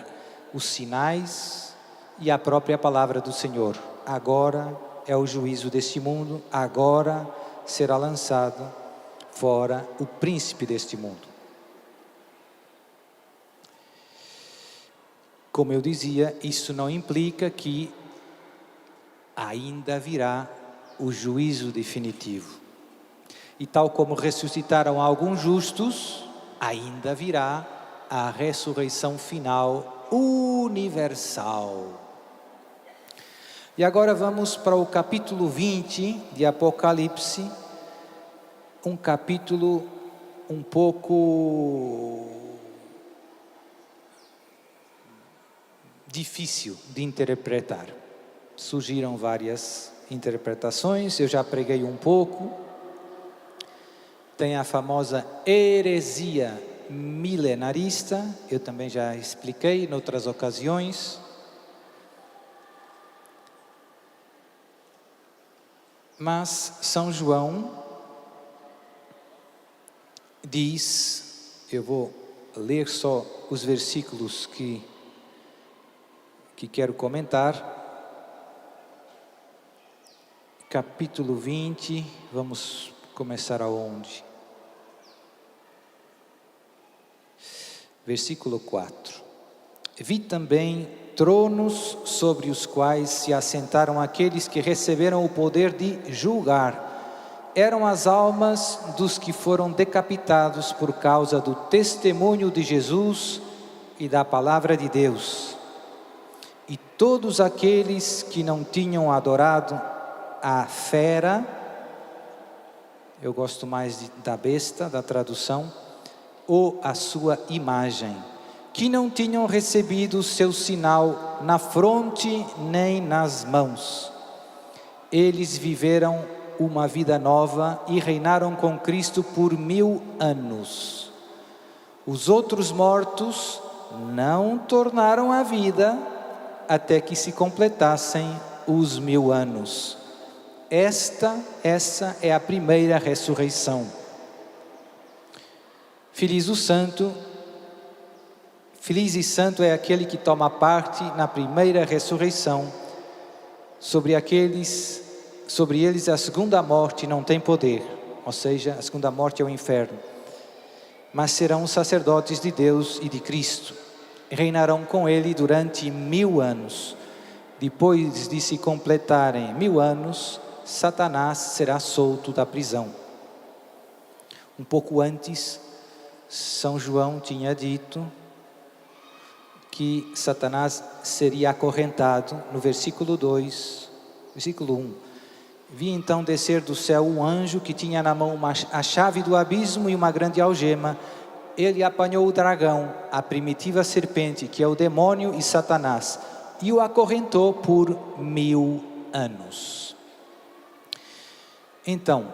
os sinais e a própria palavra do Senhor. Agora é o juízo deste mundo, agora será lançado fora o príncipe deste mundo. Como eu dizia, isso não implica que ainda virá o juízo definitivo. E tal como ressuscitaram alguns justos, ainda virá a ressurreição final universal. E agora vamos para o capítulo 20 de Apocalipse, um capítulo um pouco difícil de interpretar. Surgiram várias interpretações, eu já preguei um pouco. Tem a famosa heresia milenarista, eu também já expliquei em outras ocasiões. Mas São João diz, eu vou ler só os versículos que quero comentar. Capítulo 20, vamos começar aonde? Versículo 4. Vi também tronos sobre os quais se assentaram aqueles que receberam o poder de julgar. Eram as almas dos que foram decapitados por causa do testemunho de Jesus e da palavra de Deus. E todos aqueles que não tinham adorado a fera, eu gosto mais da besta, da tradução, ou a sua imagem, que não tinham recebido o seu sinal na fronte nem nas mãos. Eles viveram uma vida nova e reinaram com Cristo por 1000 anos. Os outros mortos não tornaram a vida até que se completassem os 1000 anos. Essa é a primeira ressurreição. Feliz e santo é aquele que toma parte na primeira ressurreição. Sobre eles a segunda morte não tem poder, ou seja, a segunda morte é o inferno. Mas serão sacerdotes de Deus e de Cristo. Reinarão com ele durante 1000 anos. Depois de se completarem 1000 anos, Satanás será solto da prisão. Um pouco antes, São João tinha dito que Satanás seria acorrentado, no versículo 2, versículo 1. Vi então descer do céu um anjo que tinha na mão a chave do abismo e uma grande algema. Ele apanhou o dragão, a primitiva serpente, que é o demônio e Satanás, e o acorrentou por 1000 anos. Então,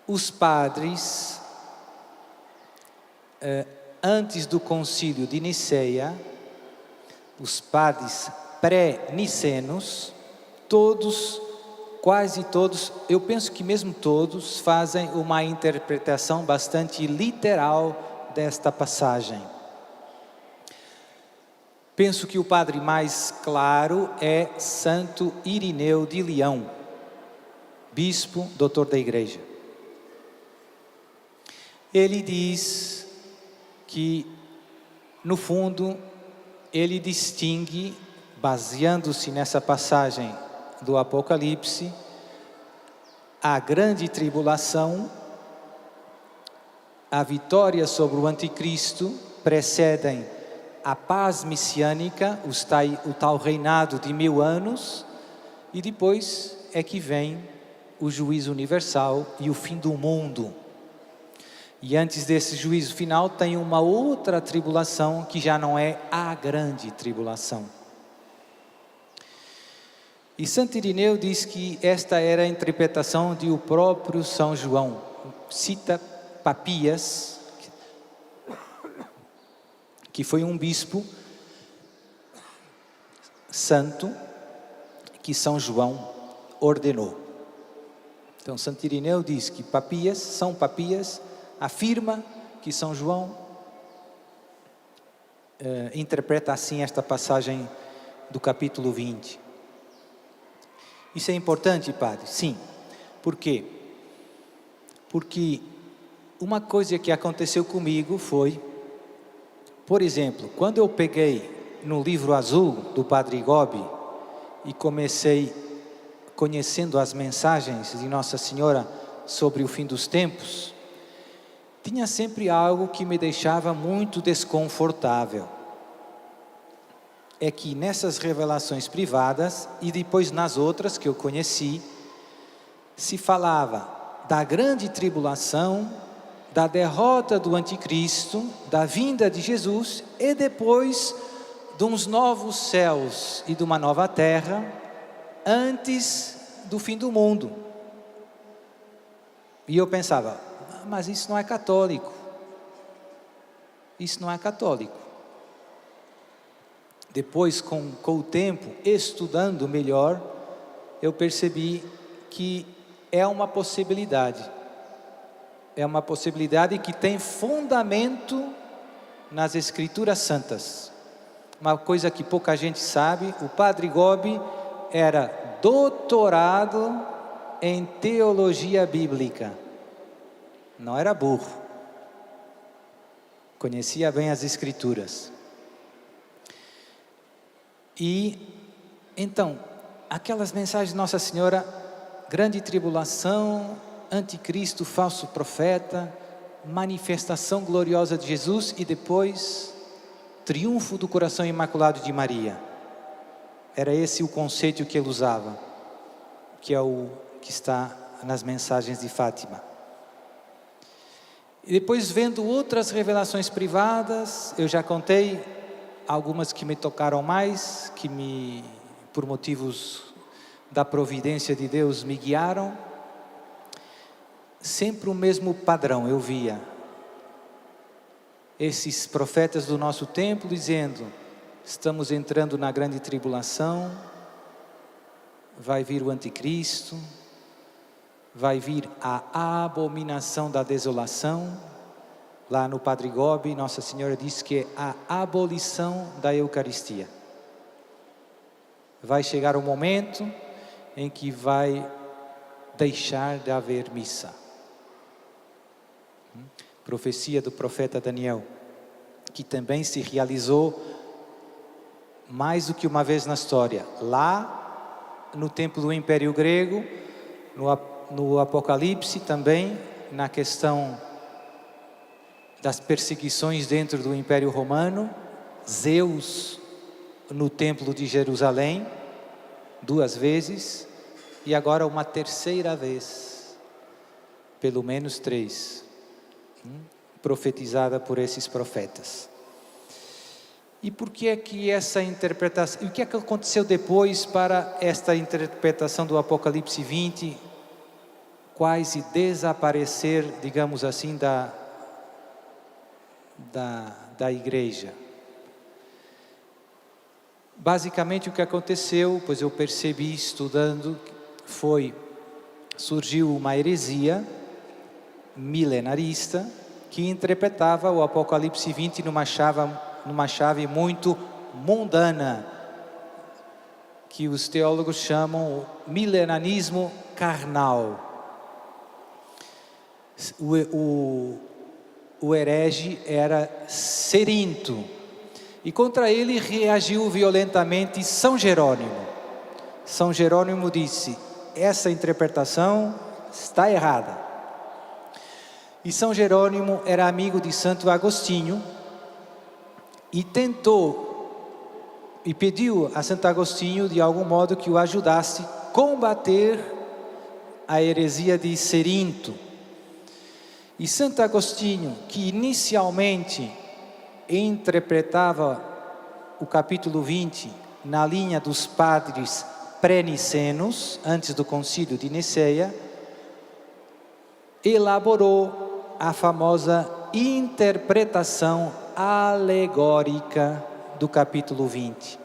os padres, antes do concílio de Niceia, os padres pré-nicenos, quase todos, eu penso que mesmo todos, fazem uma interpretação bastante literal desta passagem. Penso que o padre mais claro é Santo Irineu de Leão, bispo, doutor da igreja. Ele diz que, no fundo, ele distingue, baseando-se nessa passagem do Apocalipse, a grande tribulação, a vitória sobre o anticristo, precedem a paz messiânica, o tal reinado de 1000 anos, e depois é que vem o juízo universal e o fim do mundo. E antes desse juízo final tem uma outra tribulação que já não é a grande tribulação. E Santo Irineu diz que esta era a interpretação de o próprio São João. Cita Papias, que foi um bispo santo que São João ordenou. Então Santo Irineu diz que São Papias afirma que São João interpreta assim esta passagem do capítulo 20. Isso é importante, padre? Sim. Por quê? Porque uma coisa que aconteceu comigo foi, por exemplo, quando eu peguei no livro azul do Padre Gobi e comecei conhecendo as mensagens de Nossa Senhora sobre o fim dos tempos, tinha sempre algo que me deixava muito desconfortável. É que nessas revelações privadas e depois nas outras que eu conheci, se falava da grande tribulação, da derrota do anticristo, da vinda de Jesus e depois de uns novos céus e de uma nova terra antes do fim do mundo. E eu pensava, mas isso não é católico. Isso não é católico. Depois, com o tempo, estudando melhor, eu percebi que é uma possibilidade. É uma possibilidade que tem fundamento nas Escrituras Santas. Uma coisa que pouca gente sabe, o Padre Gobi era doutorado em teologia bíblica. Não era burro. Conhecia bem as Escrituras. E, então, aquelas mensagens de Nossa Senhora, grande tribulação, anticristo, falso profeta, manifestação gloriosa de Jesus e depois triunfo do coração imaculado de Maria. Era esse o conceito que ele usava, que é o que está nas mensagens de Fátima. E depois, vendo outras revelações privadas, eu já contei algumas que me tocaram mais, que por motivos da providência de Deus me guiaram. Sempre o mesmo padrão eu via. Esses profetas do nosso tempo dizendo, estamos entrando na grande tribulação, vai vir o anticristo, vai vir a abominação da desolação. Lá no Padre Gobi, Nossa Senhora diz que é a abolição da Eucaristia. Vai chegar o momento em que vai deixar de haver missa. Profecia do profeta Daniel, que também se realizou mais do que uma vez na história. Lá, no tempo do Império Grego, no Apocalipse também, na questão das perseguições dentro do Império Romano, Zeus no Templo de Jerusalém, 2 vezes, e agora uma terceira vez, pelo menos 3, profetizada por esses profetas. E por que é que essa interpretação, o que é que aconteceu depois para esta interpretação do Apocalipse 20, quase desaparecer, digamos assim, da igreja? Basicamente o que aconteceu, pois eu percebi estudando, surgiu uma heresia milenarista que interpretava o Apocalipse 20 numa chave muito mundana, que os teólogos chamam o milenarismo carnal. O herege era Cerinto, e contra ele reagiu violentamente São Jerônimo. São Jerônimo disse, essa interpretação está errada. E São Jerônimo era amigo de Santo Agostinho, e pediu a Santo Agostinho, de algum modo, que o ajudasse a combater a heresia de Cerinto. E Santo Agostinho, que inicialmente interpretava o capítulo 20 na linha dos padres pré-nicenos, antes do concílio de Niceia, elaborou a famosa interpretação alegórica do capítulo 20.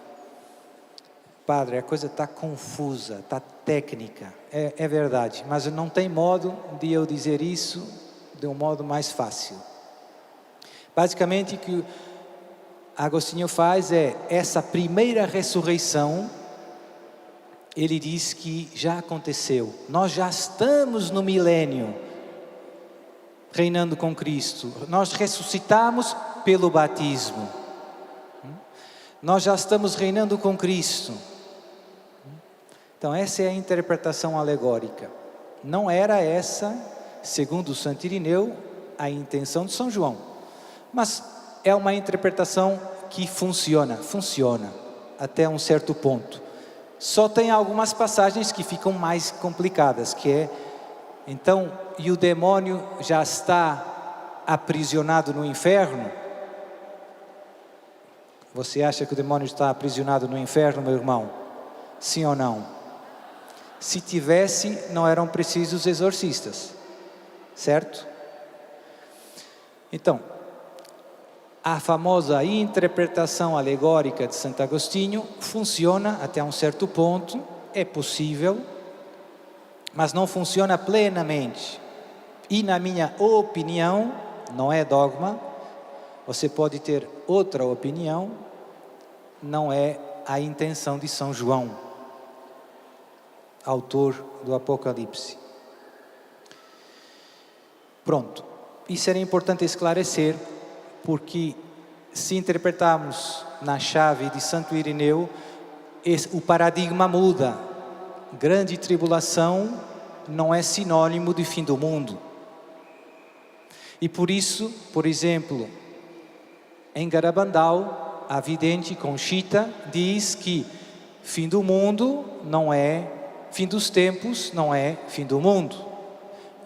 Padre, a coisa está confusa, está técnica, é verdade, mas não tem modo de eu dizer isso de um modo mais fácil. Basicamente o que Agostinho faz é, essa primeira ressurreição, ele diz que já aconteceu. Nós já estamos no milênio, reinando com Cristo. Nós ressuscitamos pelo batismo. Nós já estamos reinando com Cristo. Então essa é a interpretação alegórica. Não era essa, segundo Santo Irineu, a intenção de São João. Mas é uma interpretação que funciona até um certo ponto. Só tem algumas passagens que ficam mais complicadas, que é, então, e o demônio já está aprisionado no inferno? Você acha que o demônio está aprisionado no inferno, meu irmão? Sim ou não? Se tivesse, não eram precisos exorcistas, certo? Então, a famosa interpretação alegórica de Santo Agostinho funciona até um certo ponto, é possível, mas não funciona plenamente. E na minha opinião, não é dogma, você pode ter outra opinião, não é a intenção de São João, autor do Apocalipse. Pronto, isso era importante esclarecer, porque se interpretarmos na chave de Santo Irineu, o paradigma muda. Grande tribulação não é sinônimo de fim do mundo. E por isso, por exemplo, em Garabandal, a vidente Conchita diz que fim do mundo não é, fim dos tempos não é fim do mundo.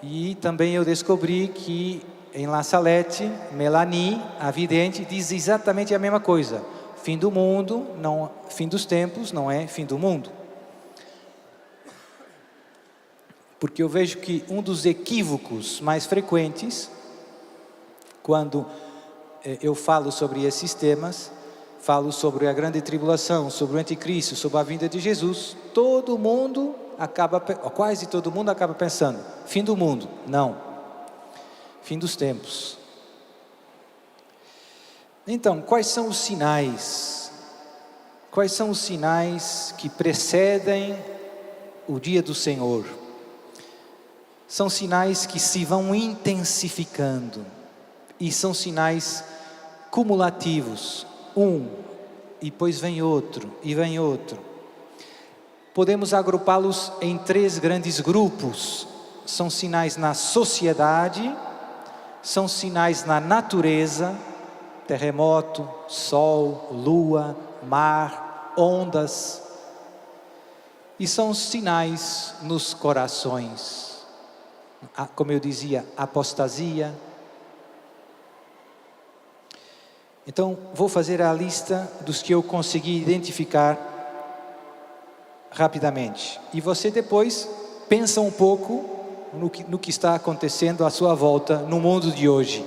E também eu descobri que em La Salette, Melanie, a vidente, diz exatamente a mesma coisa. Fim do mundo, não, fim dos tempos não é fim do mundo. Porque eu vejo que um dos equívocos mais frequentes, quando eu falo sobre esses temas, falo sobre a grande tribulação, sobre o anticristo, sobre a vinda de Jesus, todo mundo acaba, quase todo mundo acaba pensando, fim do mundo. Não, fim dos tempos. Então, quais são os sinais? Quais são os sinais que precedem o dia do Senhor? São sinais que se vão intensificando. E são sinais cumulativos. E depois vem outro, e vem outro. Podemos agrupá-los em 3 grandes grupos. São sinais na sociedade, são sinais na natureza, terremoto, sol, lua, mar, ondas. E são sinais nos corações. Como eu dizia, apostasia. Então, vou fazer a lista dos que eu consegui identificar rapidamente. E você depois pensa um pouco no que está acontecendo à sua volta no mundo de hoje.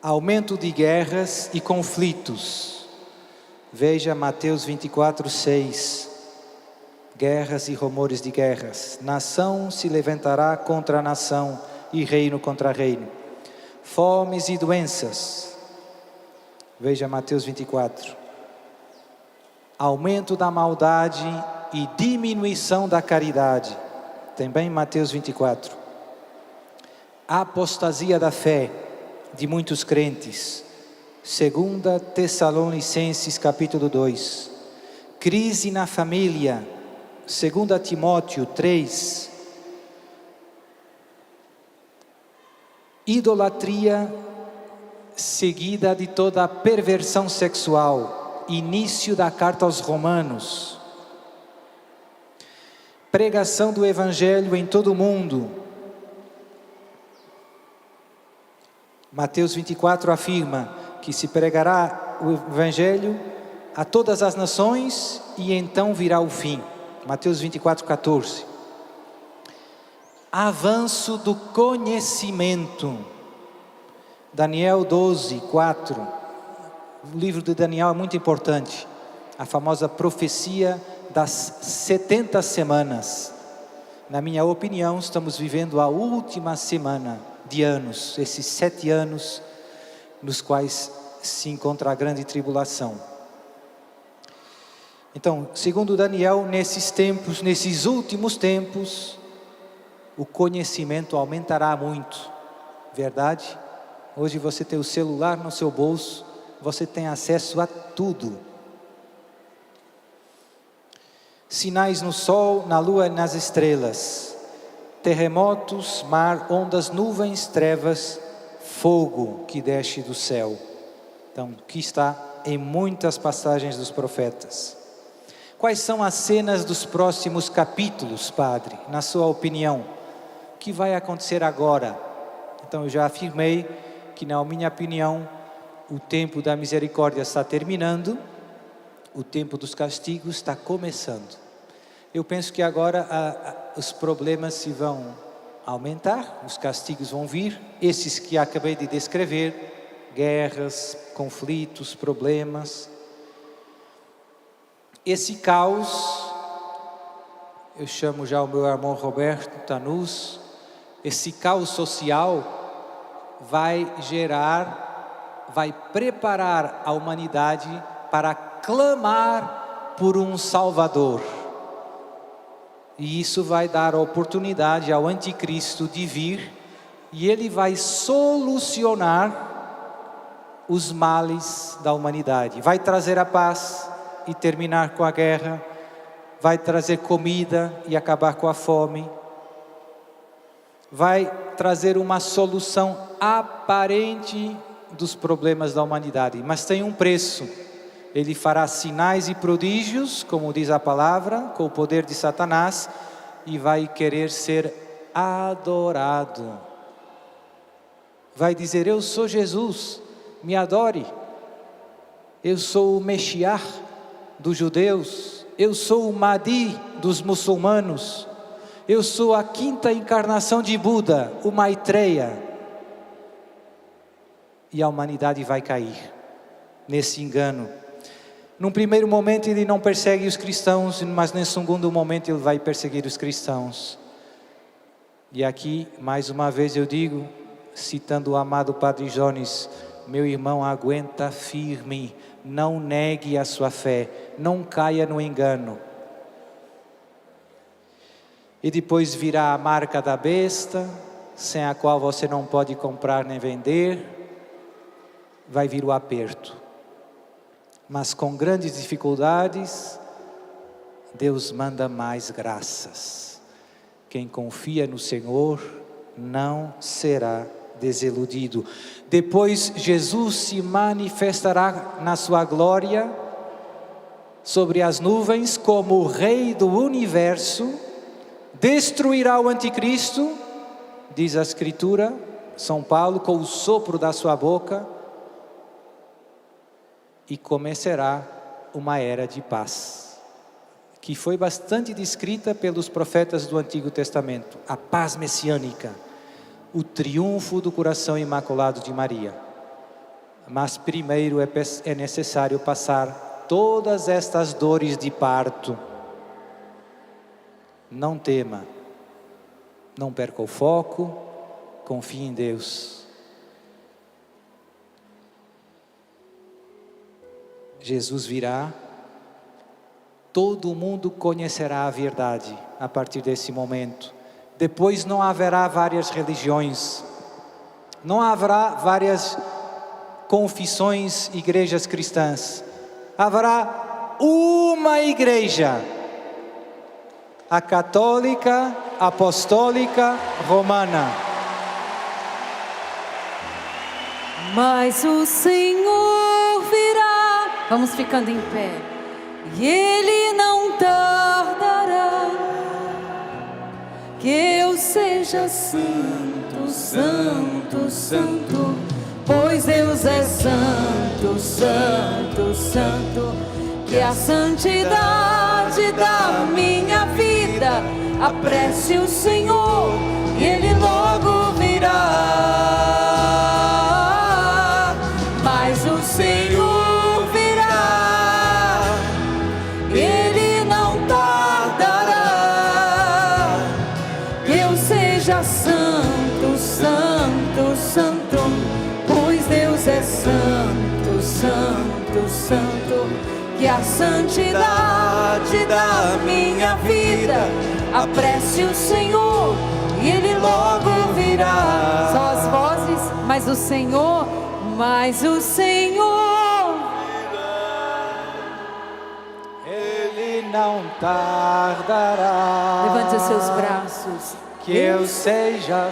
Aumento de guerras e conflitos. Veja Mateus 24, 6. Guerras e rumores de guerras. Nação se levantará contra nação e reino contra reino. Fomes e doenças. Veja Mateus 24. Aumento da maldade e diminuição da caridade. Também Mateus 24. Apostasia da fé de muitos crentes. 2 Tessalonicenses capítulo 2. Crise na família. 2 Timóteo 3. Idolatria seguida de toda a perversão sexual. Início da carta aos Romanos. Pregação do Evangelho em todo o mundo. Mateus 24 afirma que se pregará o Evangelho a todas as nações e então virá o fim. Mateus 24, 14. Avanço do conhecimento. Daniel 12, 4. O livro de Daniel é muito importante. A famosa profecia das 70 semanas. Na minha opinião, estamos vivendo a última semana de anos. Esses 7 anos nos quais se encontra a grande tribulação. Então, segundo Daniel, nesses tempos, nesses últimos tempos, o conhecimento aumentará muito. Verdade? Hoje você tem o celular no seu bolso, você tem acesso a tudo. Sinais no sol, na lua e nas estrelas. Terremotos, mar, ondas, nuvens, trevas, fogo que desce do céu. Então, que está em muitas passagens dos profetas. Quais são as cenas dos próximos capítulos, Padre? Na sua opinião, o que vai acontecer agora? Então, eu já afirmei que, na minha opinião, O tempo da misericórdia está terminando, o tempo dos castigos está começando. Eu penso que agora os problemas se vão aumentar, os castigos vão vir, esses que acabei de descrever, guerras, conflitos, problemas. Esse caos, eu chamo já o meu irmão Roberto Tanus, esse caos social vai preparar a humanidade para clamar por um Salvador. E isso vai dar a oportunidade ao anticristo de vir, e ele vai solucionar os males da humanidade. Vai trazer a paz e terminar com a guerra, vai trazer comida e acabar com a fome, vai trazer uma solução aparente dos problemas da humanidade, mas tem um preço. Ele fará sinais e prodígios, como diz a palavra, com o poder de Satanás, e vai querer ser adorado. Vai dizer: eu sou Jesus, me adore. Eu sou o Messias dos judeus, eu sou o Mahdi dos muçulmanos, eu sou a quinta encarnação de Buda, o Maitreya. E a humanidade vai cair nesse engano. Num primeiro momento ele não persegue os cristãos, mas num segundo momento ele vai perseguir os cristãos. E aqui, mais uma vez eu digo, citando o amado Padre Jones: meu irmão, aguenta firme, não negue a sua fé, não caia no engano. E depois virá a marca da besta, sem a qual você não pode comprar nem vender. Vai vir o aperto. Mas com grandes dificuldades, Deus manda mais graças. Quem confia no Senhor não será desiludido. Depois Jesus se manifestará na sua glória sobre as nuvens como o Rei do Universo, destruirá o anticristo, diz a Escritura, São Paulo, com o sopro da sua boca, e começará uma era de paz, que foi bastante descrita pelos profetas do Antigo Testamento, a paz messiânica, o triunfo do coração imaculado de Maria. Mas primeiro é necessário passar todas estas dores de parto. Não tema, não perca o foco, confie em Deus. Jesus virá, todo mundo conhecerá a verdade a partir desse momento. Depois não haverá várias religiões, não haverá várias confissões, igrejas cristãs. Haverá uma igreja, a católica, apostólica, romana. Mas o Senhor virá. Vamos ficando em pé. E Ele não tardará. Que eu seja santo, santo, santo, pois Deus é santo, santo, santo. Que a santidade da minha vida apresse o Senhor, e Ele logo virá. Mas o Senhor virá, Ele não tardará. Que eu seja santo, santo, santo, pois Deus é santo, santo, santo. Que a santidade da minha vida apresse o Senhor, e Ele logo virá. Só as vozes, mas o Senhor Ele não tardará. Levante os seus braços. Que eu seja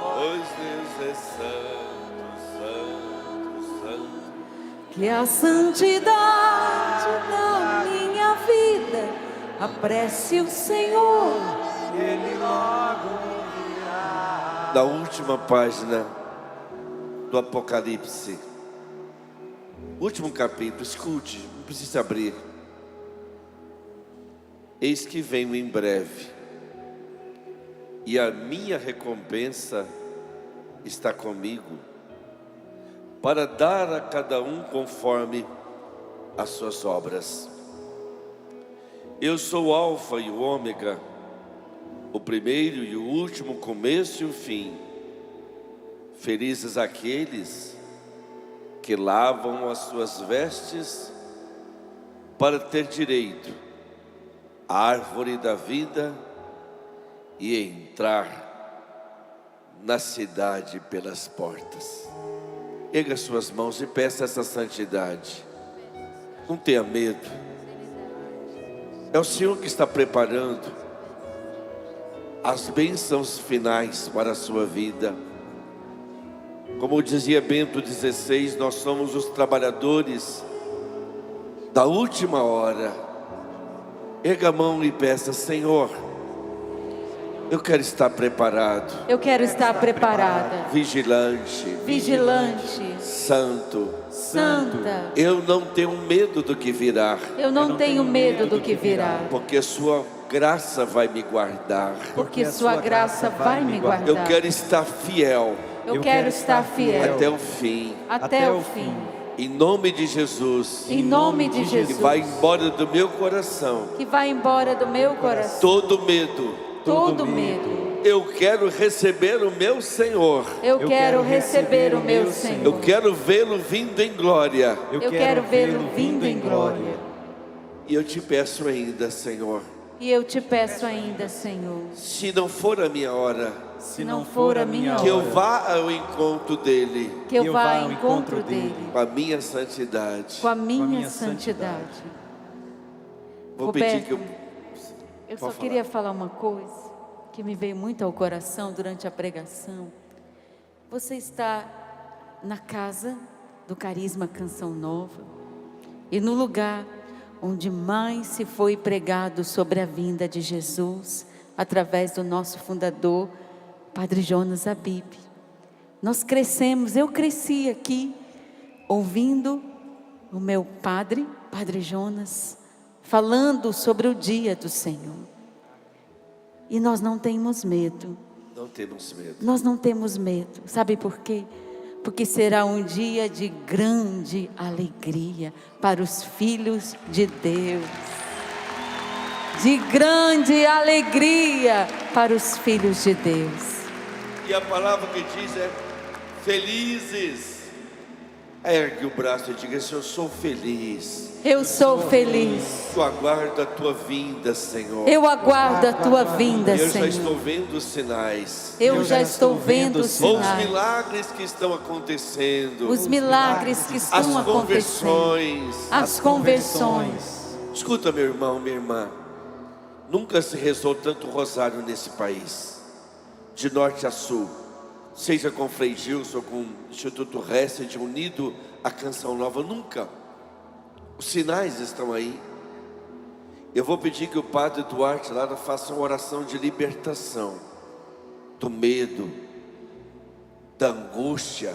Pois Deus é santo, santo, santo. Que a santidade da minha vida apresse o Senhor. Ele logo virá. na última página do Apocalipse. Último capítulo, escute, não precisa abrir. Eis que venho em breve, e a minha recompensa está comigo, para dar a cada um conforme as suas obras. Eu sou o Alfa e o Ômega, o primeiro e o último, o começo e o fim. Felizes aqueles que lavam as suas vestes para ter direito à árvore da vida e entrar na cidade pelas portas. Erga suas mãos e peça essa santidade. Não tenha medo. É o Senhor que está preparando as bênçãos finais para a sua vida. Como dizia Bento XVI, nós somos os trabalhadores da última hora. Erga a mão e peça: Senhor, eu quero estar preparado. Eu quero estar preparada, Vigilante, vigilante, santo. santa. Eu não tenho medo do que virá, Eu não tenho medo do que virá, porque sua graça vai me guardar. porque sua graça vai me guardar. Eu quero estar fiel Eu quero estar fiel até o fim. até o fim. Em nome de Jesus. Em nome de Que Jesus. vai embora do meu coração Que vai embora do meu coração todo medo. todo medo. Eu quero receber o meu Senhor. Eu quero receber o meu Senhor. Eu quero vê-lo vindo em glória. Eu quero vê-lo vindo em glória. E eu te peço ainda, Senhor, E eu te peço ainda, Senhor, se não for a minha hora, se não for a minha que eu hora, vá ao encontro dele que eu vá ao encontro dele com a minha santidade. com a minha santidade. Vou pedir que Roberto, eu só queria falar uma coisa que me veio muito ao coração durante a pregação. Você está na casa do Carisma Canção Nova e no lugar onde mais se foi pregado sobre a vinda de Jesus, através do nosso fundador, Padre Jonas Abib. Nós crescemos, eu cresci aqui, ouvindo o meu padre, Padre Jonas, falando sobre o dia do Senhor. E nós não temos medo. não temos medo. Nós não temos medo. Sabe por quê? Porque será um dia de grande alegria para os filhos de Deus. De grande alegria para os filhos de Deus. E a palavra que diz é felizes. Ergue o braço e diga: eu sou feliz. Eu sou feliz. Eu aguardo a tua vinda, Senhor. Eu aguardo a tua vinda, Eu já Senhor. estou vendo os sinais. Eu já estou vendo os Os sinais. milagres que estão acontecendo. Os milagres que As estão acontecendo. conversões. As conversões. Escuta, meu irmão, minha irmã. Nunca se rezou tanto rosário nesse país, de norte a sul, seja com Frei Gilson, com o Instituto Hesed, unido à Canção Nova, nunca. Os sinais estão aí. Eu vou pedir que o Padre Duarte Lara faça uma oração de libertação do medo, da angústia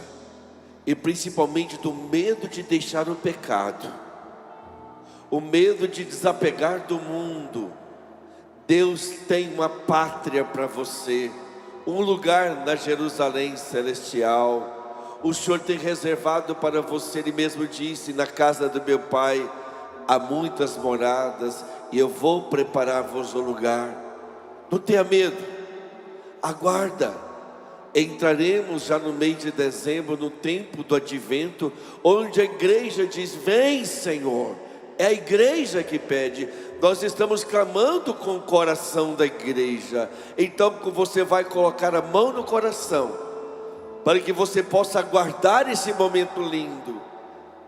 e principalmente do medo de deixar o pecado, o medo de desapegar do mundo. Deus tem uma pátria para você, um lugar na Jerusalém celestial. O Senhor tem reservado para você. Ele mesmo disse: na casa do meu Pai há muitas moradas, e eu vou preparar-vos um lugar. Não tenha medo, aguarda. Entraremos já no mês de dezembro, no tempo do advento, onde a igreja diz: vem, Senhor. É a igreja que pede. Nós estamos clamando com o coração da igreja. Então você vai colocar a mão no coração, para que você possa aguardar esse momento lindo,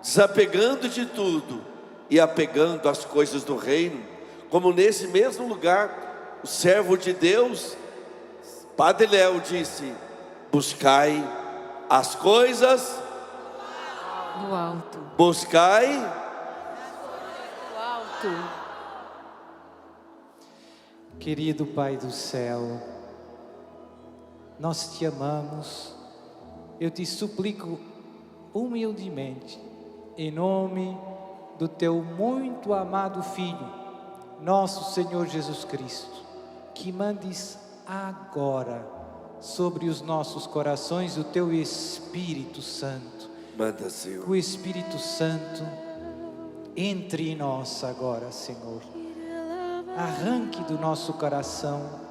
desapegando de tudo e apegando às coisas do reino. Como nesse mesmo lugar, o servo de Deus, Padre Léo, disse: buscai as coisas Do alto. Buscai Do alto. Querido Pai do céu, nós te amamos. Eu te suplico humildemente, em nome do teu muito amado Filho, nosso Senhor Jesus Cristo, que mandes agora sobre os nossos corações o teu Espírito Santo. Manda, Senhor. Que o Espírito Santo entre em nós agora, Senhor. Arranque do nosso coração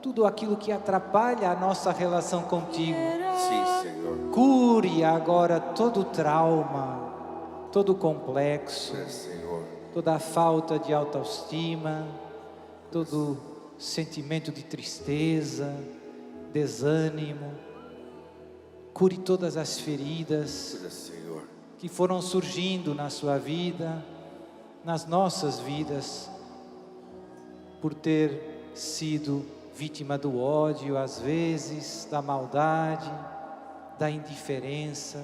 tudo aquilo que atrapalha a nossa relação contigo. Sim, Senhor. Cure agora todo trauma, todo complexo, Senhor. toda a falta de autoestima, todo sentimento de tristeza, desânimo. Cure todas as feridas Cura, Senhor. que foram surgindo na sua vida, nas nossas vidas, por ter sido vítima do ódio, às vezes, da maldade, da indiferença,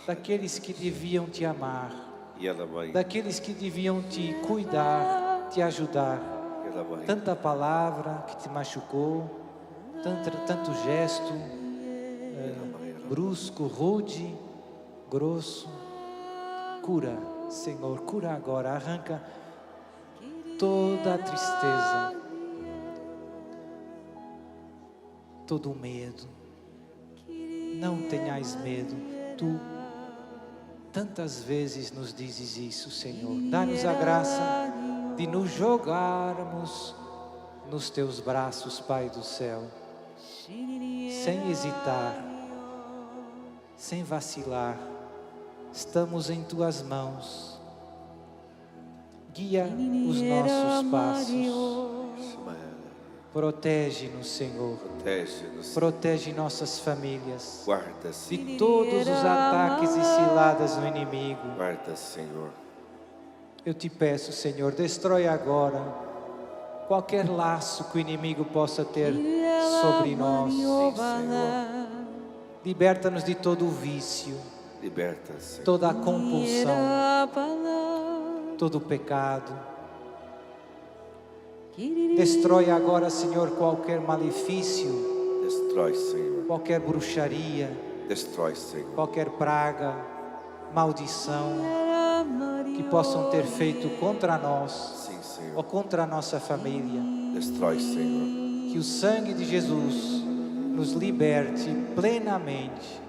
daqueles que deviam te amar, E ela vai. daqueles que deviam te cuidar, te ajudar. Ela vai. Tanta palavra que te machucou, tanto gesto brusco, rude, grosso. Cura, Senhor, cura agora, arranca toda a tristeza, todo o medo. Não tenhais medo. Tu tantas vezes nos dizes isso, Senhor. Dá-nos a graça de nos jogarmos nos teus braços, Pai do céu, sem hesitar, sem vacilar. Estamos em tuas mãos. Guia os nossos passos. Protege-nos, Senhor. Protege-nos. Protege nossas famílias Guarda, Senhor. de todos os ataques e ciladas do inimigo. Guarda, Senhor. Eu te peço, Senhor, destrói agora qualquer laço que o inimigo possa ter sobre nós. Sim, Senhor. Liberta-nos de todo o vício, Liberta, Senhor. toda a compulsão, todo o pecado. Destrói agora, Senhor, qualquer malefício, Destrói, Senhor. qualquer bruxaria, Destrói, Senhor. qualquer praga, maldição que possam ter feito contra nós Sim, ou Senhor. contra a nossa família. Destrói, Senhor. Que o sangue de Jesus nos liberte plenamente.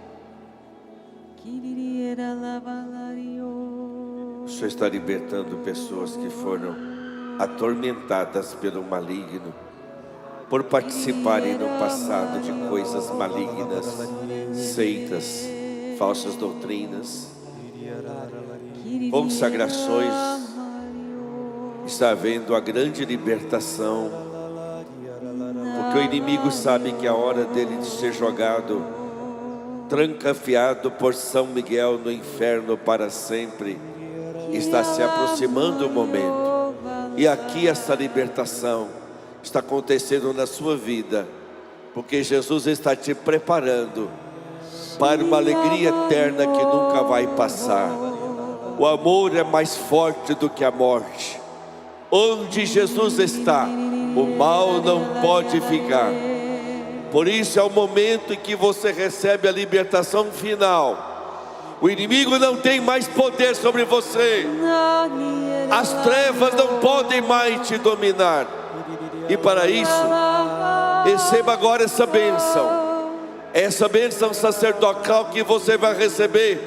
O Senhor está libertando pessoas que foram atormentadas pelo maligno, por participarem no passado de coisas malignas, seitas, falsas doutrinas, consagrações. Está havendo a grande libertação, porque o inimigo sabe que a hora dele de ser jogado, trancafiado por São Miguel no inferno para sempre, está se aproximando o momento. E aqui essa libertação está acontecendo na sua vida, porque Jesus está te preparando para uma alegria eterna que nunca vai passar. O amor é mais forte do que a morte. Onde Jesus está, o mal não pode ficar. Por isso é o momento em que você recebe a libertação final. O inimigo não tem mais poder sobre você. As trevas não podem mais te dominar. E para isso, receba agora essa bênção sacerdotal que você vai receber,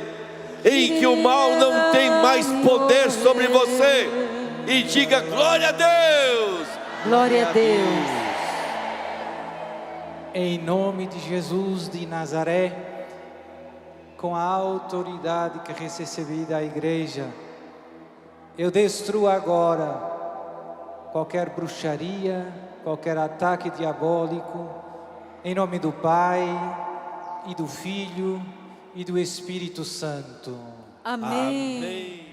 em que o mal não tem mais poder sobre você. E diga glória a Deus. Glória a Deus. Em nome de Jesus de Nazaré, com a autoridade que recebi da igreja, eu destruo agora qualquer bruxaria, qualquer ataque diabólico, em nome do Pai, e do Filho, e do Espírito Santo. Amém. Amém.